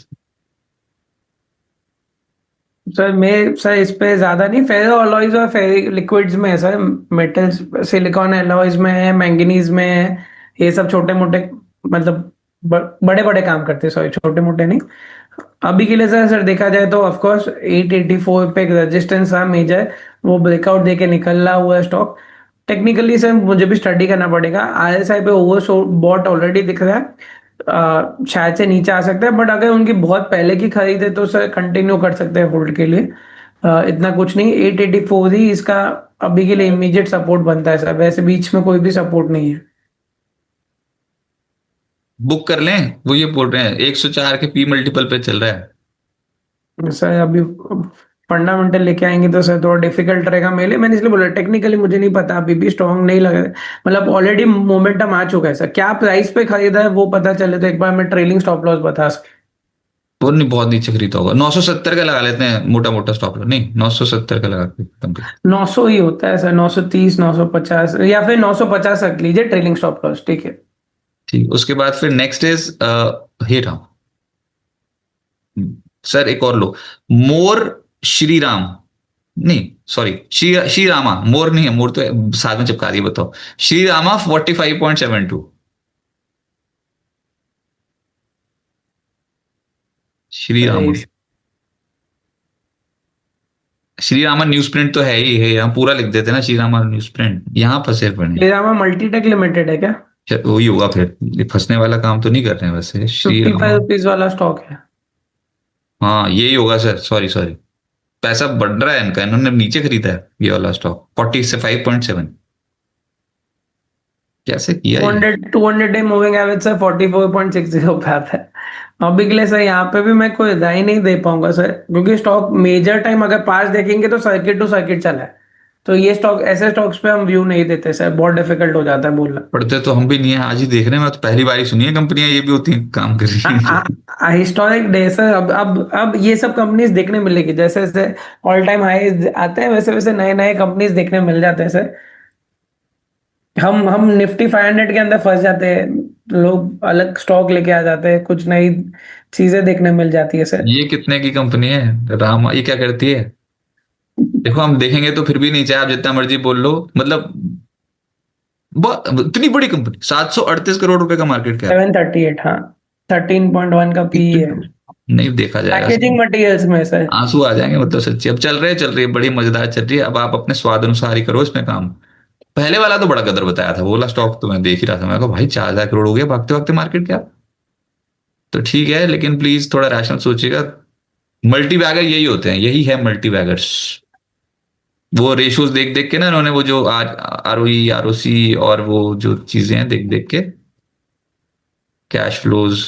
सर इस पे ज्यादा नहीं, फेरो अलॉयज और फेरिक लिक्विड्स में है सर, मेटल्स सिलिकॉन एलॉयज में है, मैंगनीज में है, ये सब छोटे मोटे मतलब बड़े बड़े काम करते हैं, सॉरी छोटे मोटे नहीं। अभी के लिए सर देखा जाए तो ऑफ कोर्स 884 पे एक रेजिस्टेंस था मेजर, वो ब्रेकआउट देके निकल रहा हुआ है स्टॉक। टेक्निकली सर मुझे भी स्टडी करना पड़ेगा, आरएसआई पे ओवर बॉट ऑलरेडी दिख रहा है, शायद से नीचे आ सकता है, बट अगर उनकी बहुत पहले की खरीद है तो सर कंटिन्यू कर सकते हैं होल्ड के लिए। इतना कुछ नहीं, 884 ही इसका अभी के लिए इमीडिएट सपोर्ट बनता है सर, वैसे बीच में कोई भी सपोर्ट नहीं है। बुक कर लें? वो ये बोल रहे हैं 104 के पी मल्टीपल पे चल रहा है। सर अभी फंडामेंटल लेके आएंगे तो सर थोड़ा डिफिकल्ट रहेगा मेरे लिए, मैंने इसलिए बोला टेक्निकली मुझे नहीं पता, अभी भी स्ट्रॉन्ग नहीं लग रहा है, मतलब ऑलरेडी मोमेंटम आ चुका है सर, क्या प्राइस पे खरीदा है वो पता चले तो एक बार मैं ट्रेलिंग स्टॉप लॉस बता सकता। वो नहीं, बहुत नीचे खरीदा होगा, 970 का लगा लेते हैं मोटा मोटा स्टॉप लॉस, नहीं 970 का लगा के खत्म कर। 900 ही होता है सर, 930 950 या फिर 950 रख लीजिए ट्रेलिंग स्टॉप लॉस, ठीक है। ठीक, उसके बाद फिर नेक्स्ट इज हीरा। सर एक और लो, मोर श्री राम, नहीं सॉरी, श्री रामा, मोर नहीं है, मोर तो साथ में चिपका दिए, बताओ। Shri Rama 45.72। Shri Rama, sir Shri Rama news print तो है ही है, यहाँ पूरा लिख देते ना, श्री रामा न्यूज प्रिंट, यहाँ फंसे पड़े। ये रामा मल्टीटेक लिमिटेड है क्या? वही होगा फिर, ये फंसने वाला काम तो नहीं कर रहे हैं वैसे, श्री 55 रामा। रुपीज वाला स्टॉक है। हाँ यही होगा सर, सॉरी सॉरी, पैसा बढ़ रहा है इनका, इन्होंने नीचे खरीदा है ये वाला स्टॉक 45.7। कैसे किया ये? 200 डे मूविंग एवरेज सर 44.60 पे आता है अभी के लिए सर, यहाँ पे भी मैं कोई राय नहीं दे पाऊंगा सर, क्योंकि स्टॉक मेजर टाइम अगर पास देखेंगे तो सर्किट टू सर्किट चला है, तो ये स्टॉक ऐसे स्टॉक्स पे हम व्यू नहीं देते सर, बहुत डिफिकल्ट हो जाता है बोलना। पढ़ते तो हम भी नहीं है, आज ही देख रहे हैं, मैं तो पहली बार ही सुनी है कंपनियां ये भी होती हैं, काम कर रही हैं। हिस्टोरिक डे सर, अब ये सब कंपनीज देखने मिलेगी, जैसे जैसे ऑल टाइम हाई आते हैं वैसे वैसे नए नए कंपनीज देखने मिल जाते हैं सर। हम निफ्टी 500 के अंदर फंस जाते हैं, लोग अलग स्टॉक लेके आ जाते हैं, कुछ नई चीजें देखने मिल जाती है सर। ये कितने की कंपनी है रामा, ये क्या करती है? देखो हम देखेंगे तो फिर भी नहीं, चाहे आप जितना मर्जी बोल लो, मतलब इतनी बड़ी कंपनी, 738 करोड़ रुपए का मार्केट कैप। 738, हाँ, 13.1 का पी है। नहीं देखा जाएगा सर, पैकेजिंग मटेरियल्स में सर। आंसू आ जाएंगे, मतलब सच्ची। अब चल रही है बड़ी मजेदार चल रही है, अब आप अपने स्वाद अनुसार ही करो इसमें काम। पहले वाला तो बड़ा कदर बताया था, वो वाला स्टॉक तो मैं देख ही रहा था, मैं कहा भाई 4,000 करोड़ हो गया भागते भागते मार्केट क्या। तो ठीक है, लेकिन प्लीज थोड़ा रैशनल सोचिएगा। मल्टी बैगर यही होते हैं, यही है मल्टी बैगर्स। वो रेशियोज देख देख के ना इन्होंने, वो जो आज ROE ROC और वो जो चीजें हैं देख देख के, कैश फ्लोज,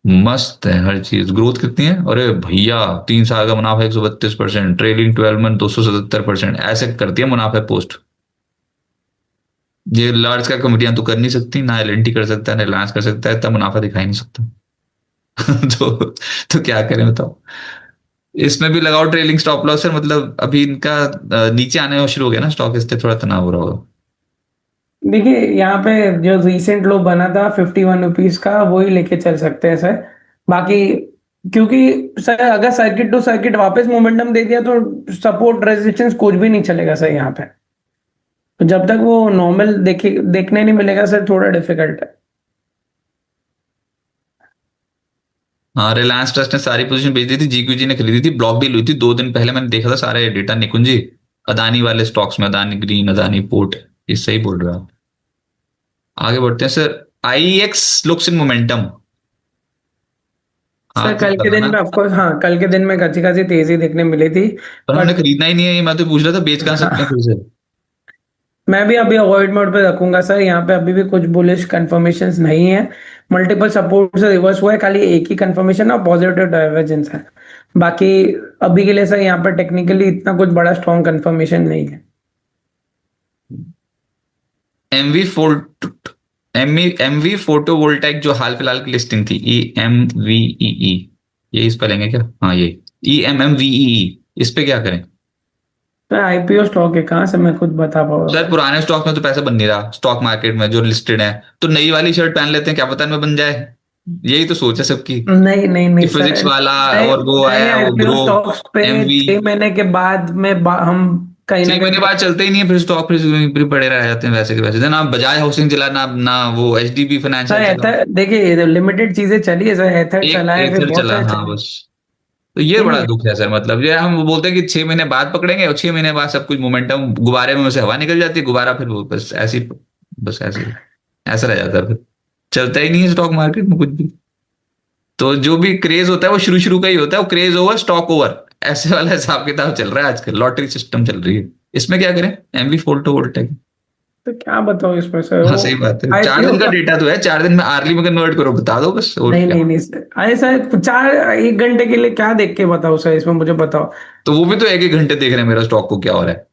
मस्त है हर चीज। ग्रोथ कितनी है, अरे भैया 3 साल का मुनाफा 132%, ट्रेलिंग 12 मंथ 277%, ऐसे करती है मुनाफा पोस्ट। ये लार्ज कैप कंपनियां तो कर नहीं सकती, ना L&T कर सकता है, ना रिलायंस कर सकता है, इतना मुनाफा दिखा ही नहीं सकता। तो क्या करें बताओ। इसमें भी लगाओ ट्रेलिंग स्टॉप लॉस है, मतलब अभी इनका नीचे आने शुरू हो गया ना स्टॉक, इससे थोड़ा तनाव हो रहा होगा। देखिए यहाँ पे जो रिसेंट लो बना था 51 रुपीज का, वही लेके चल सकते हैं सर। बाकी क्योंकि सर अगर सर्किट टू सर्किट वापस मोमेंटम दे दिया तो सपोर्ट रेजिस्टेंस कुछ भी नहीं चलेगा सर यहाँ पे, तो जब तक वो नॉर्मल देखने नहीं मिलेगा सर, थोड़ा डिफिकल्ट है। हाँ, रिलायंस ट्रस्ट ने सारी पोजीशन बेच दी थी, GQG ने खरीदी थी, ब्लॉक डील हुई थी 2 दिन पहले, मैंने देखा था सारे डेटा निकुंजी, अदानी वाले स्टॉक्स में, अदानी ग्रीन, अदानी पोर्ट, ये सही बोल रहे हो आप। आगे बढ़ते हैं sir, IEX looks in momentum. Sir आज तो कल के पता दिन ना, में ऑफकोर्स, हाँ कल के दिन में अच्छी खासी तेजी देखने मिली थी, पर हमने बट खरीदना ही नहीं है ये, मैं तो पूछ रहा था बेच कहाँ सकते हैं फिर से। मैं भी अभी अवॉइड मोड पे रखूंगा सर, यहाँ पे अभी भी कुछ बुलिश कंफर्मेशंस नहीं है, मल्टीपल सपोर्ट से रिवर्स हुआ है, खाली एक ही कंफर्मेशन और पॉजिटिव डाइवर्जेंस है, बाकी अभी के लिए सर यहाँ पे टेक्निकली इतना कुछ बड़ा स्ट्रॉन्ग कंफर्मेशन नहीं है। MV फोल्ट, एमवी फोटोवोल्टाइक जो हाल फिलहाल की लिस्टिंग थी, EMVEE, ये इस पर लेंगे क्या? हाँ ये EMMVEE, इस पे क्या करें? सर आईपीओ स्टॉक है, कहाँ से मैं खुद बता सर पाऊंगा। पुराने स्टॉक में तो पैसा बन नहीं रहा, स्टॉक मार्केट में जो लिस्टेड है, तो नई वाली शर्ट पहन लेते हैं, क्या पता इनमें बन जाए। यही तो सोच है सबकी, नहीं नहीं कि नहीं सर, फिजिक्स वाला नए और वो नए आया, वो आईपीओ ग्रो, स्टॉक्स पे एमवी। 6 महीने के बाद में हम कहीं ना 6 महीने कहीं। बाद चलते ही नहीं है फिर स्टॉक, फिर पड़े रह जाते हैं वैसे के वैसे, ना बजाज हाउसिंग चला, ना वो HDB सर फाइनेंशियल चला। एथर देखिए, लिमिटेड चीजें चली है सर, एथर एक चला है, फिर एथर बहुत चला, सारे हाँ चले। बस। तो ये नहीं बड़ा नहीं दुख है सर, मतलब ये हम बोलते हैं कि 6 महीने बाद पकड़ेंगे, और 6 महीने बाद सब कुछ मोमेंटम गुब्बारे में से हवा निकल जाती है, गुब्बारा फिर वो बस ऐसी, बस ऐसे ऐसा रह जाता है, फिर चलता ही नहीं है स्टॉक मार्केट में कुछ भी। तो जो भी क्रेज होता है वो शुरू शुरू का ही होता है, वो क्रेज ओवर स्टॉक ओवर, ऐसे वाला हिसाब किताब चल रहा है आजकल, लॉटरी सिस्टम चल रही है। इसमें क्या करें? एमवी फोल्टो वोल्टेक। तो क्या बताओ इसमें सर, हाँ वो सही बात है, चार आईपीओ दिन का का। डेटा तो है, 4 दिन में आर्ली में कन्वर्ट करो, बता दो बस, और नहीं क्या। नहीं नहीं सर, अरे सर 1 घंटे के लिए क्या देख के बताओ सर, इसमें मुझे बताओ। तो वो भी तो एक एक घंटे देख रहे हैं मेरा स्टॉक को क्या हो रहा है,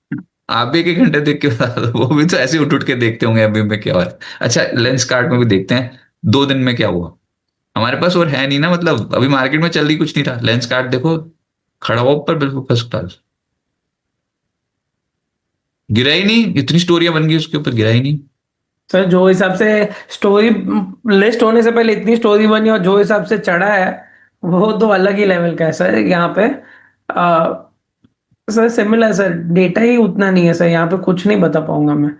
आप भी एक एक घंटे देख के बता दो, वो भी तो ऐसे उठ उठ के देखते होंगे अभी में क्या हो रहा है। अच्छा लेंस कार्ड में भी देखते हैं 2 दिन में क्या हुआ, हमारे पास और है नहीं ना, मतलब अभी मार्केट में चल रही कुछ नहीं रहा, लेंस कार्ड देखो, खड़ा हुआ ऊपर बिल्कुल फर्स्ट क्लास, गिरा ही नहीं, इतनी स्टोरियां बन गई उसके ऊपर, गिरा ही नहीं। सर जो हिसाब से स्टोरी लिस्ट होने से पहले इतनी स्टोरी बनी, और जो हिसाब से चढ़ा है वो तो अलग ही लेवल का है सर। यहाँ पे सर सिमिलर सर, डेटा ही उतना नहीं है सर, यहाँ पे कुछ नहीं बता पाऊंगा मैं।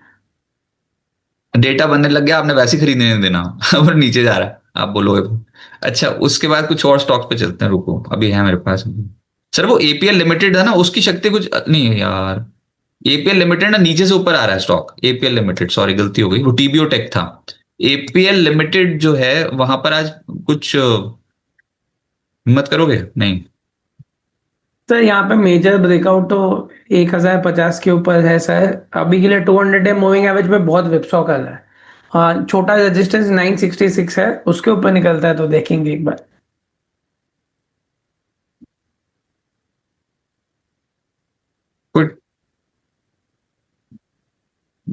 डेटा बनने लग गया, आपने वैसे ही खरीदने नहीं देना और नीचे जा रहा है, आप बोलोगे तो। अच्छा उसके बाद कुछ और स्टॉक्स पे चलते हैं, रुको अभी है मेरे पास। सर वो APL लिमिटेड है ना, उसकी शक्ति कुछ नहीं है यार। APL लिमिटेड ना नीचे से ऊपर आ रहा है स्टॉक, APL लिमिटेड, सॉरी गलती हो गई, वो TBO टेक था। APL लिमिटेड जो है वहां पर आज कुछ हिम्मत करोगे? नहीं। सर यहाँ पे मेजर ब्रेकआउट तो 1050 के ऊपर है सर। अभी के लिए 200 डे मूविंग एवरेज पे बहुत विप्सॉ कर रहा है। हाँ, छोटा रेजिस्टेंस 966 है, उसके ऊपर निकलता है तो देखेंगे एक बार। कोई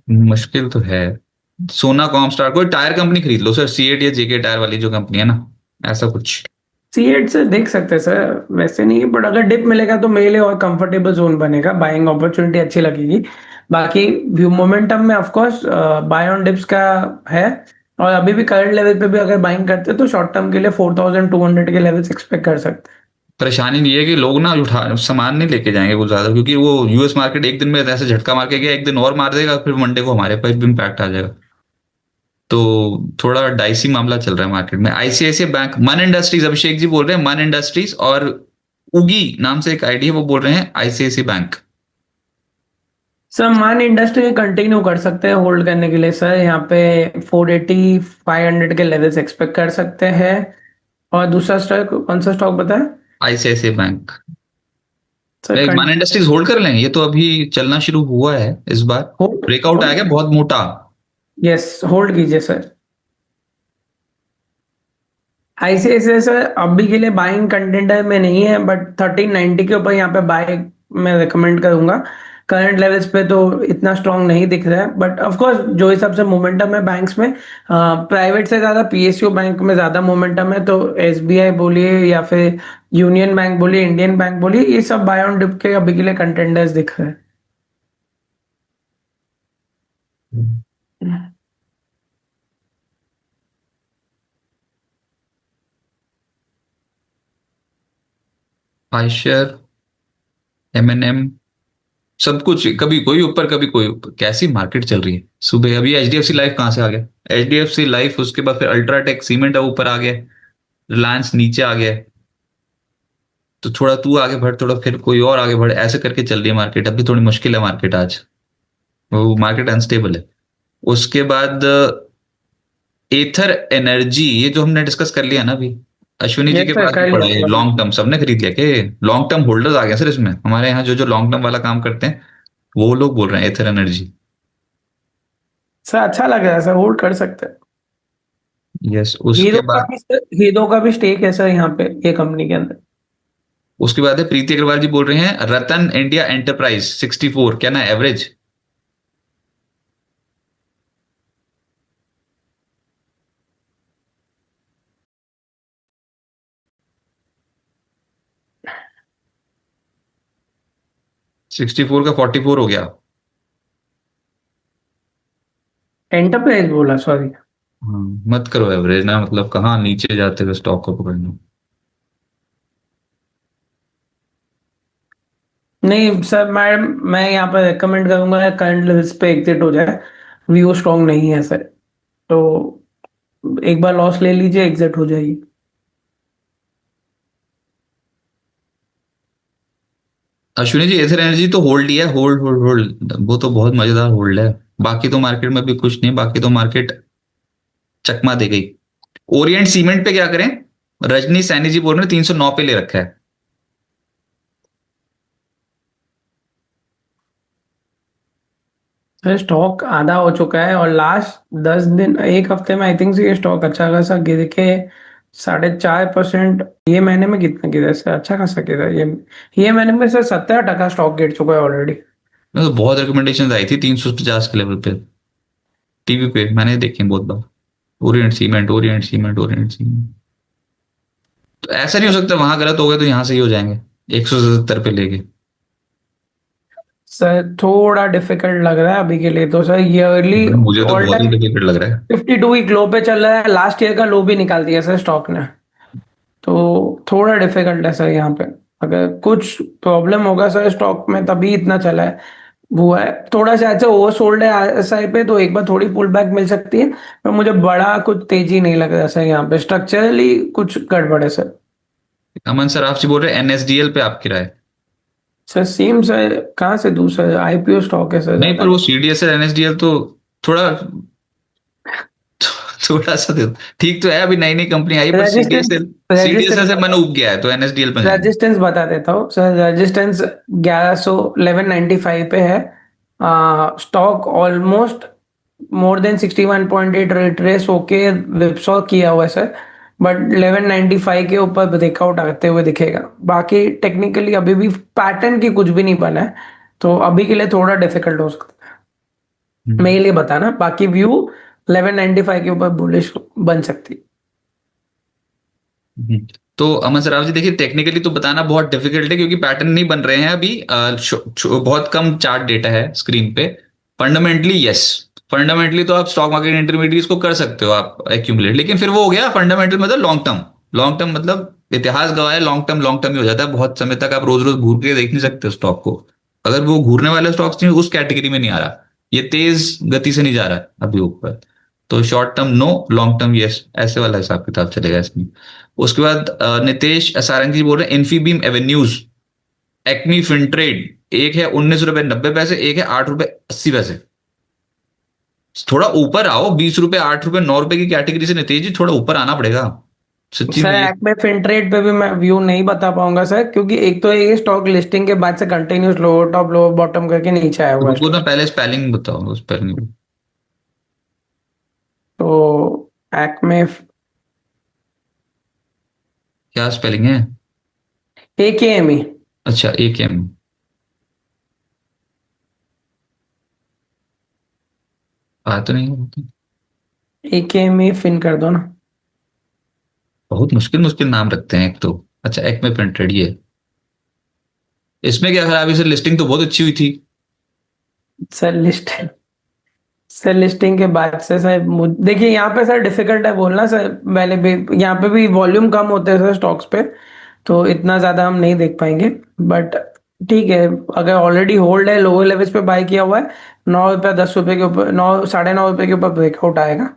मुश्किल तो है। सोना कॉमस्टार, कोई टायर कंपनी खरीद लो सर, C8 या JK टायर वाली जो कंपनी है ना, ऐसा कुछ। C8 से देख सकते हैं सर, वैसे नहीं है, बट अगर डिप मिलेगा तो मेरे लिए और कंफर्टेबल जोन बनेगा, बाइंग अपॉर्चुनिटी अच्छी लगेगी। बाकी व्यू मोमेंटम में of course buy on dips का है। और अभी भी करंट लेवल पे भी अगर बाइंग करते हैं तो शॉर्ट टर्म के लिए 4200 के लेवल्स एक्सपेक्ट कर सकते हैं। परेशानी नहीं है कि लोग ना उठा सामान नहीं लेके जाएंगे कुछ ज्यादा, क्योंकि वो US मार्केट एक दिन में ऐसे झटका मार के गया, एक दिन और मार देगा, फिर मंडे को हमारे पास भी इम्पैक्ट आ जाएगा। तो थोड़ा डाइसी मामला चल रहा है मार्केट में। ICICI बैंक, मन इंडस्ट्रीज, अभिषेक जी बोल रहे हैं मन इंडस्ट्रीज, और उगी नाम से एक आईडी है, वो बोल रहे हैं ICICI बैंक। सर मान इंडस्ट्री कंटिन्यू कर सकते हैं होल्ड करने के लिए सर, यहाँ पे 480 500 के लेवल्स एक्सपेक्ट कर सकते हैं। और दूसरा स्टॉक कौन सा स्टॉक बताया? ICICI bank. सर एक मन इंडस्ट्रीज होल्ड कर लें, ये तो अभी चलना शुरू हुआ है इस बार, होल्ड ब्रेकआउट होल्ड आएगा बहुत मोटा। यस, होल्ड कीजिए सर। आईसीआईसीआई सर अभी के लिए बाइंग कंटेंडर में नहीं है, बट 1390 के ऊपर यहाँ पे बाय मैं रिकमेंड करूंगा। करंट लेवल्स पे तो इतना स्ट्रांग नहीं दिख रहा है, बट ऑफ कोर्स जो हिसाब से मोमेंटम है बैंक्स में, प्राइवेट से ज्यादा PSU बैंक में ज्यादा मोमेंटम है, तो SBI बोलिए या फिर यूनियन बैंक बोलिए, इंडियन बैंक बोलिए, ये सब बाय ऑन डिप के अभी के लिए कंटेंडर्स दिख रहे हैं। आयशर, M&M, सब कुछ, कभी कोई ऊपर कभी कोई ऊपर, कैसी मार्केट चल रही है। सुबह अभी HDFC लाइफ कहाँ से आ गया, HDFC लाइफ, उसके बाद फिर अल्ट्राटेक सीमेंट ऊपर आ गया, रिलायंस नीचे आ गया। तो थोड़ा तू आगे बढ़, थोड़ा फिर कोई और आगे बढ़, ऐसे करके चल रही है मार्केट, अभी थोड़ी मुश्किल है मार्केट आज, वो मार्केट अनस्टेबल है। उसके बाद एथर एनर्जी, ये जो हमने डिस्कस कर लिया ना अभी, अश्विनी जी यस के सर, पास भी कर पड़ा लिया है, कर लॉन्ग लिया। टर्म सबने खरीद लिया कि, लॉन्ग टर्म होल्डर्स आ गए सर इसमें, हमारे यहाँ जो जो लॉन्ग टर्म वाला काम करते हैं वो लोग बोल रहे हैं एथर एनर्जी। सर अच्छा लग रहा है सर, होल्ड कर सकते हैं। यस, उसके बाद, हीरो का भी स्टेक है सर यहाँ पे, ये कंपनी के अंदर। उसके बाद है प्रीति अग्रवाल जी बोल रहे हैं रतन इंडिया एंटरप्राइज 64, क्या ना एवरेज? 64 का 44 हो गया। एंटरप्राइज बोला, सॉरी। हाँ, मत करो एवरेज ना, मतलब कहाँ नीचे जाते हुए स्टॉक को पकड़ना। नहीं सर, मैं यहाँ पर रेकमेंड करूंगा करंट लेवल्स पे एग्जिट हो जाए। व्यू स्ट्रांग नहीं है सर, तो एक बार लॉस ले लीजिए, एग्जिट हो जाइए। अश्विनी जी, एथर एनर्जी तो होल्ड ही है, होल्ड होल्ड होल्ड, वो तो बहुत मजेदार होल्ड है। बाकी तो मार्केट में भी कुछ नहीं, बाकी तो मार्केट चकमा दे गई। ओरिएंट सीमेंट पे क्या करें? रजनी सैनी जी बोल रहे हैं 309 पे ले रखा है। सर स्टॉक आधा हो चुका है, और लास्ट 10 दिन, एक हफ्ते में आई थिंक से ये स्टॉक अच्छा खासा गिर के 4.5%। ये महीने में कितना गिरा है सर? अच्छा खासा गिरा है ये महीने में सर 70% स्टॉक गिर चुका है ऑलरेडी। मैं तो बहुत रिकमेंडेशन आई थी 350 के लेवल पे, टीवी पे मैंने देखे बहुत बार। Orient cement, Orient cement, Orient cement. तो ऐसा नहीं हो सकता वहां गलत हो गए तो यहाँ सही हो जाएंगे 177 पे लेके? सर थोड़ा डिफिकल्ट लग रहा है अभी के लिए तो सर, ईयरली मुझे तो ऑल बहुत ही टाइम डिफिकल्ट लग रहा है। 52 वीक लो पे चल रहा है। लास्ट ईयर का लो भी निकाल दिया सर स्टॉक ने, तो थोड़ा डिफिकल्ट है सर यहाँ पे। अगर कुछ प्रॉब्लम होगा सर स्टॉक में तभी इतना चला है, हुआ है थोड़ा सा ऐसे ओवरसोल्ड है एसआई पे, तो एक बार थोड़ी पुल बैक मिल सकती है। पर मुझे बड़ा कुछ तेजी नहीं लग रहा सर, यहाँ पे स्ट्रक्चरली कुछ गड़बड़ है सर। अमन सर आपसे बोल रहे हैं एनएसडीएल पे आपकी राय? सर सेम सर, कहाँ से दूसरा आईपीओ स्टॉक है सर नहीं, ज्यादा पर वो नहीं। सीडीएसएल एनएसडीएल तो थोड़ा थोड़ा सा दे। ठीक तो है, अभी नई नई कंपनी आई, पर रेजिस्टेंस सीडीएसएल सीडीएसएल रेजिस्टेंस से मन उब गया है तो एनएसडीएल पे जाएंगे। रेजिस्टेंस बता देता हूँ सर। रेजिस्टेंस 1195 पे है। Stock almost more than 61.8 retrace होके विपसॉ किया हुआ है सर, बट 1195 के ऊपर ब्रेकआउट आते हुए दिखेगा। बाकी टेक्निकली अभी भी पैटर्न की कुछ भी नहीं बना है, तो अभी के लिए थोड़ा डिफिकल्ट हो सकता है हम्म। मेरे लिए बताना। बाकी व्यू 1195 के ऊपर बुलिश बन सकती है। हम्म। तो अमन सराव जी देखिए, टेक्निकली तो बताना बहुत डिफिकल्ट है क्योंकि पैटर्न नहीं बन रहे हैं अभी। बहुत कम चार्ट डेटा है स्क्रीन पे। फंडामेंटली यस, फंडामेंटली तो आप स्टॉक मार्केट इंटरमीडिएट्स को कर सकते हो आप एक्यूमुलेट, लेकिन फिर वो हो गया फंडामेंटल मतलब लॉन्ग टर्म। लॉन्ग टर्म मतलब इतिहास गवाह है, लॉन्ग टर्म ही हो जाता है। बहुत समय तक आप रोज रोज घूर के देख नहीं सकते स्टॉक को। अगर वो घूरने वाले स्टॉक्स नहीं, उस कैटेगरी में नहीं आ रहा, ये तेज गति से नहीं जा रहा है अभी ऊपर, तो short term no, long term yes, ऐसे वाला हिसाब किताब चलेगा इसमें। उसके बाद नितेश सारंग जी बोल रहे हैं इन्फीबीम एवेन्यूज, एक्मी फिनट्रेड, एक है 19 रुपए 90 पैसे, एक है 8 रुपए 80 पैसे। थोड़ा ऊपर आओ, 20 रुपए 8 रुपए 9 रुपए की कैटेगरी से नितेश जी थोड़ा ऊपर आना पड़ेगा, सच्ची सर में ये। एक्मे फिनट्रेड पे भी मैं व्यू नहीं बता पाऊंगा सर, क्योंकि एक तो ये स्टॉक लिस्टिंग के बाद से continuous lower top lower bottom करके नीचे आया हुआ है रुको ना, स्टॉक। पहले स्पेलिंग बताओ, स्पेलिंग। तो एक्मे, क्या स्पेलिंग है? AKME। अच्छा, एक एम। आ तो नहीं है। AKME फिन कर दो ना। बहुत मुश्किल मुश्किल नाम रखते हैं एक तो। अच्छा, एक में प्रिंटेड ये, इसमें क्या खराबी सर? लिस्टिंग तो बहुत अच्छी हुई थी। सर लिस्टिंग के बाद से सर देखिए यहाँ पे सर डिफिकल्ट है बोलना सर। पहले भी यहाँ पे भी वॉल्यूम कम होते हैं सर स्टॉक्स पे, तो इतना ज्यादा हम नहीं देख पाएंगे। बट ठीक है, अगर ऑलरेडी होल्ड है, लोअर लेवल्स पे बाय किया हुआ है, 9 रुपया 10 रुपए के ऊपर, 9 9.5 रुपए के ऊपर ब्रेकआउट आएगा।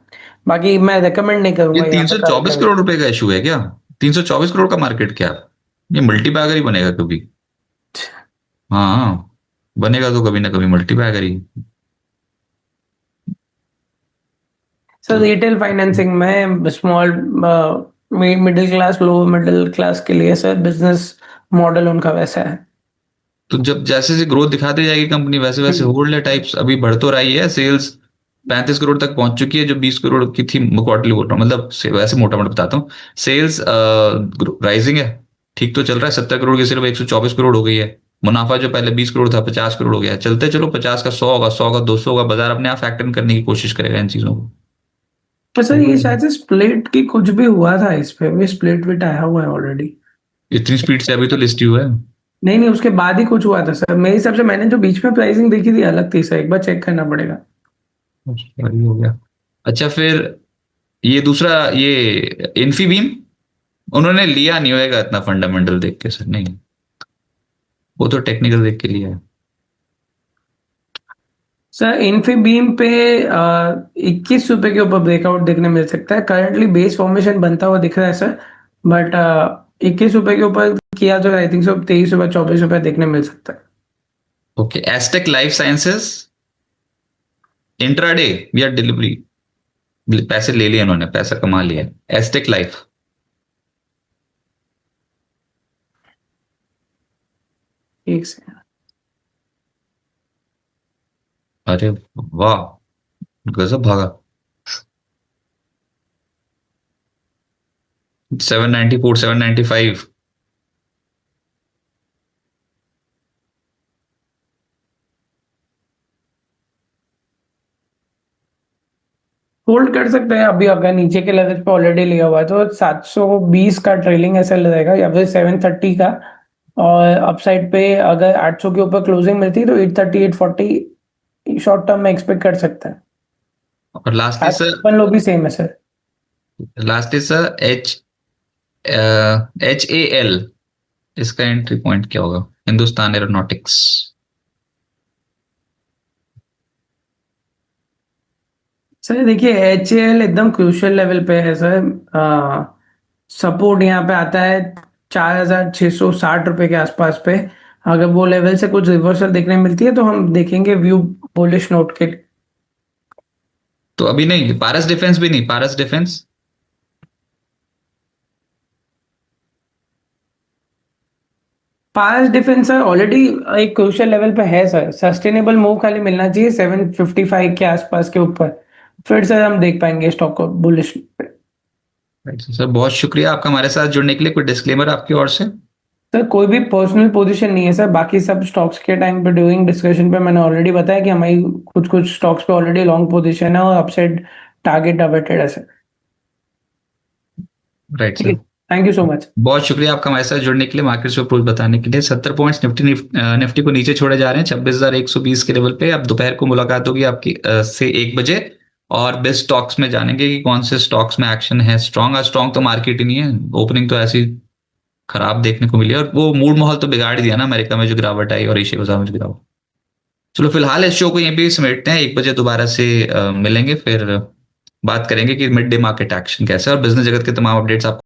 बाकी मैं रिकमेंड नहीं ये करूंगा यहाँ तीन पे सौ करंट चौबीस लेवल। करोड़ रुपए का इशू है क्या? 324 करोड़ का मार्केट कैप, ये मल्टीबैगर ही बनेगा कभी। हाँ, बनेगा तो कभी ना कभी मल्टीबैगर ही। सर तो रिटेल फाइनेंसिंग में small middle class, lower middle class के लिए सर बिजनेस मॉडल उनका वैसा है। तो जब जैसे जैसे ग्रोथ दिखाती जाएगी कंपनी, वैसे वैसे हम्म। होल्ड है टाइप्स। अभी बढ़ तो रही है, सेल्स 35 करोड़ तक पहुंच चुकी है, जो 20 करोड़ की थी। क्वार्टरली बोल रहा हूँ, मतलब वैसे मोटा मोटा बताता हूँ। सेल्स राइजिंग है, ठीक तो चल रहा है। 70 करोड़ की सिर्फ 124 करोड़ हो गई है। मुनाफा जो पहले 20 करोड़ था 50 करोड़ हो गया है। चलते चलो, 50 का 100 होगा, 100 का 200 होगा। बाजार अपने आप फैक्टर करने की कोशिश करेगा इन चीजों को। तो सर ये हम्म। शायद से स्प्लिट की कुछ भी हुआ था, इस पे भी स्प्लिट विट आया हुआ है ऑलरेडी। इतनी स्पीड से अभी तो लिस्ट ही हुआ है। नहीं नहीं, उसके बाद ही कुछ हुआ था सर, मेरे हिसाब से मैंने जो बीच में प्राइसिंग देखी थी अलग थी सर, एक बार चेक करना पड़ेगा। सॉरी हो गया। अच्छा फिर ये दूसरा, ये इन्फीबीम, उन्होंने लिया नहीं होएगा इतना फंडामेंटल देख के सर, नहीं, वो तो टेक्निकल देख के लिया है। सर इन्फीबीम पे 21 रुपए के ऊपर ब्रेकआउट देखने मिल सकता है, करंटली बेस फॉर्मेशन बनता हुआ दिख रहा है सर, बट 21 रुपए के ऊपर किया तो आई थिंक सो 23 रुपए 24 रुपए देखने मिल सकता है। Okay, asterisk life sciences, intraday या डिलीवरी, पैसे ले लिए उन्होंने, पैसा कमा लिया। एस्टेक लाइफ, एक से अरे वाह, गजब भागा। 794, 795। होल्ड कर सकते हैं अभी, अगर नीचे के लेवल पे ऑलरेडी लिया हुआ है तो 720 का ट्रेलिंग ऐसा रहेगा या फिर 730 का, और अपसाइड पे अगर 800 के ऊपर क्लोजिंग मिलती है तो 830 840 शॉर्ट टर्म में एक्सपेक्ट कर सकता है। और लास्टली आज सर, ओपन लो भी सेम है सर। लास्टली सर HAL, इसका एंट्री पॉइंट क्या होगा? हिंदुस्तान एरोनॉटिक्स। सर देखिए HAL एकदम क्रूशियल लेवल पे है सर, सपोर्ट यहाँ पे आता है 4,660 रुपए के आसपास पे, अगर वो लेवल से कुछ रिवर्सल देखने मिलती है तो हम देखेंगे व्यू बुलिश नोट के। तो अभी नहीं, पारस डिफेंस भी नहीं, पारस डिफेंस। पास डिफेंस सर ऑलरेडी एक क्रूशियल लेवल पे है सर, सस्टेनेबल मूव खाली मिलना चाहिए 755 के आसपास के ऊपर, फिर सर हम देख पाएंगे स्टॉक को बुलिश। सर बहुत शुक्रिया आपका हमारे साथ जुड़ने के लिए। कोई डिस्क्लेमर आपकी ओर से? सर कोई भी पर्सनल पोजीशन नहीं है सर, बाकी सब स्टॉक्स के टाइम पे ड्यूरिंग डिस्कशन पे मैंने ऑलरेडी बताया कि हमारी कुछ कुछ स्टॉक्स पे ऑलरेडी लॉन्ग पोजीशन है और अपसाइड टारगेट अवेटेड है सर। राइट ठीक है, sir. Thank you so much. बहुत शुक्रिया आपका हमारे साथ जुड़ने के लिए, मार्केट से अप्रोच बताने के लिए। 70 पॉइंट्स निफ्टी निफ्टी को नीचे छोड़े जा रहे हैं 26,120 के लेवल पे। अब दोपहर को मुलाकात होगी आपकी से 1 बजे, और बेस्ट स्टॉक्स में जानेंगे कि कौन से स्टॉक्स में एक्शन है स्ट्रांग। आज स्ट्रांग तो मार्केट ही नहीं है, ओपनिंग तो ऐसी खराब देखने को मिली है, और वो मूड माहौल तो बिगाड़ दिया ना अमेरिका में जो गिरावट आई और एशिया बाजार में जो गिरावट। चलो फिलहाल इस शो को यहीं पे समेटते हैं, 1 बजे दोबारा से मिलेंगे, फिर बात करेंगे कि मिड डे मार्केट एक्शन कैसा है, और बिजनेस जगत के तमाम अपडेट्स आपको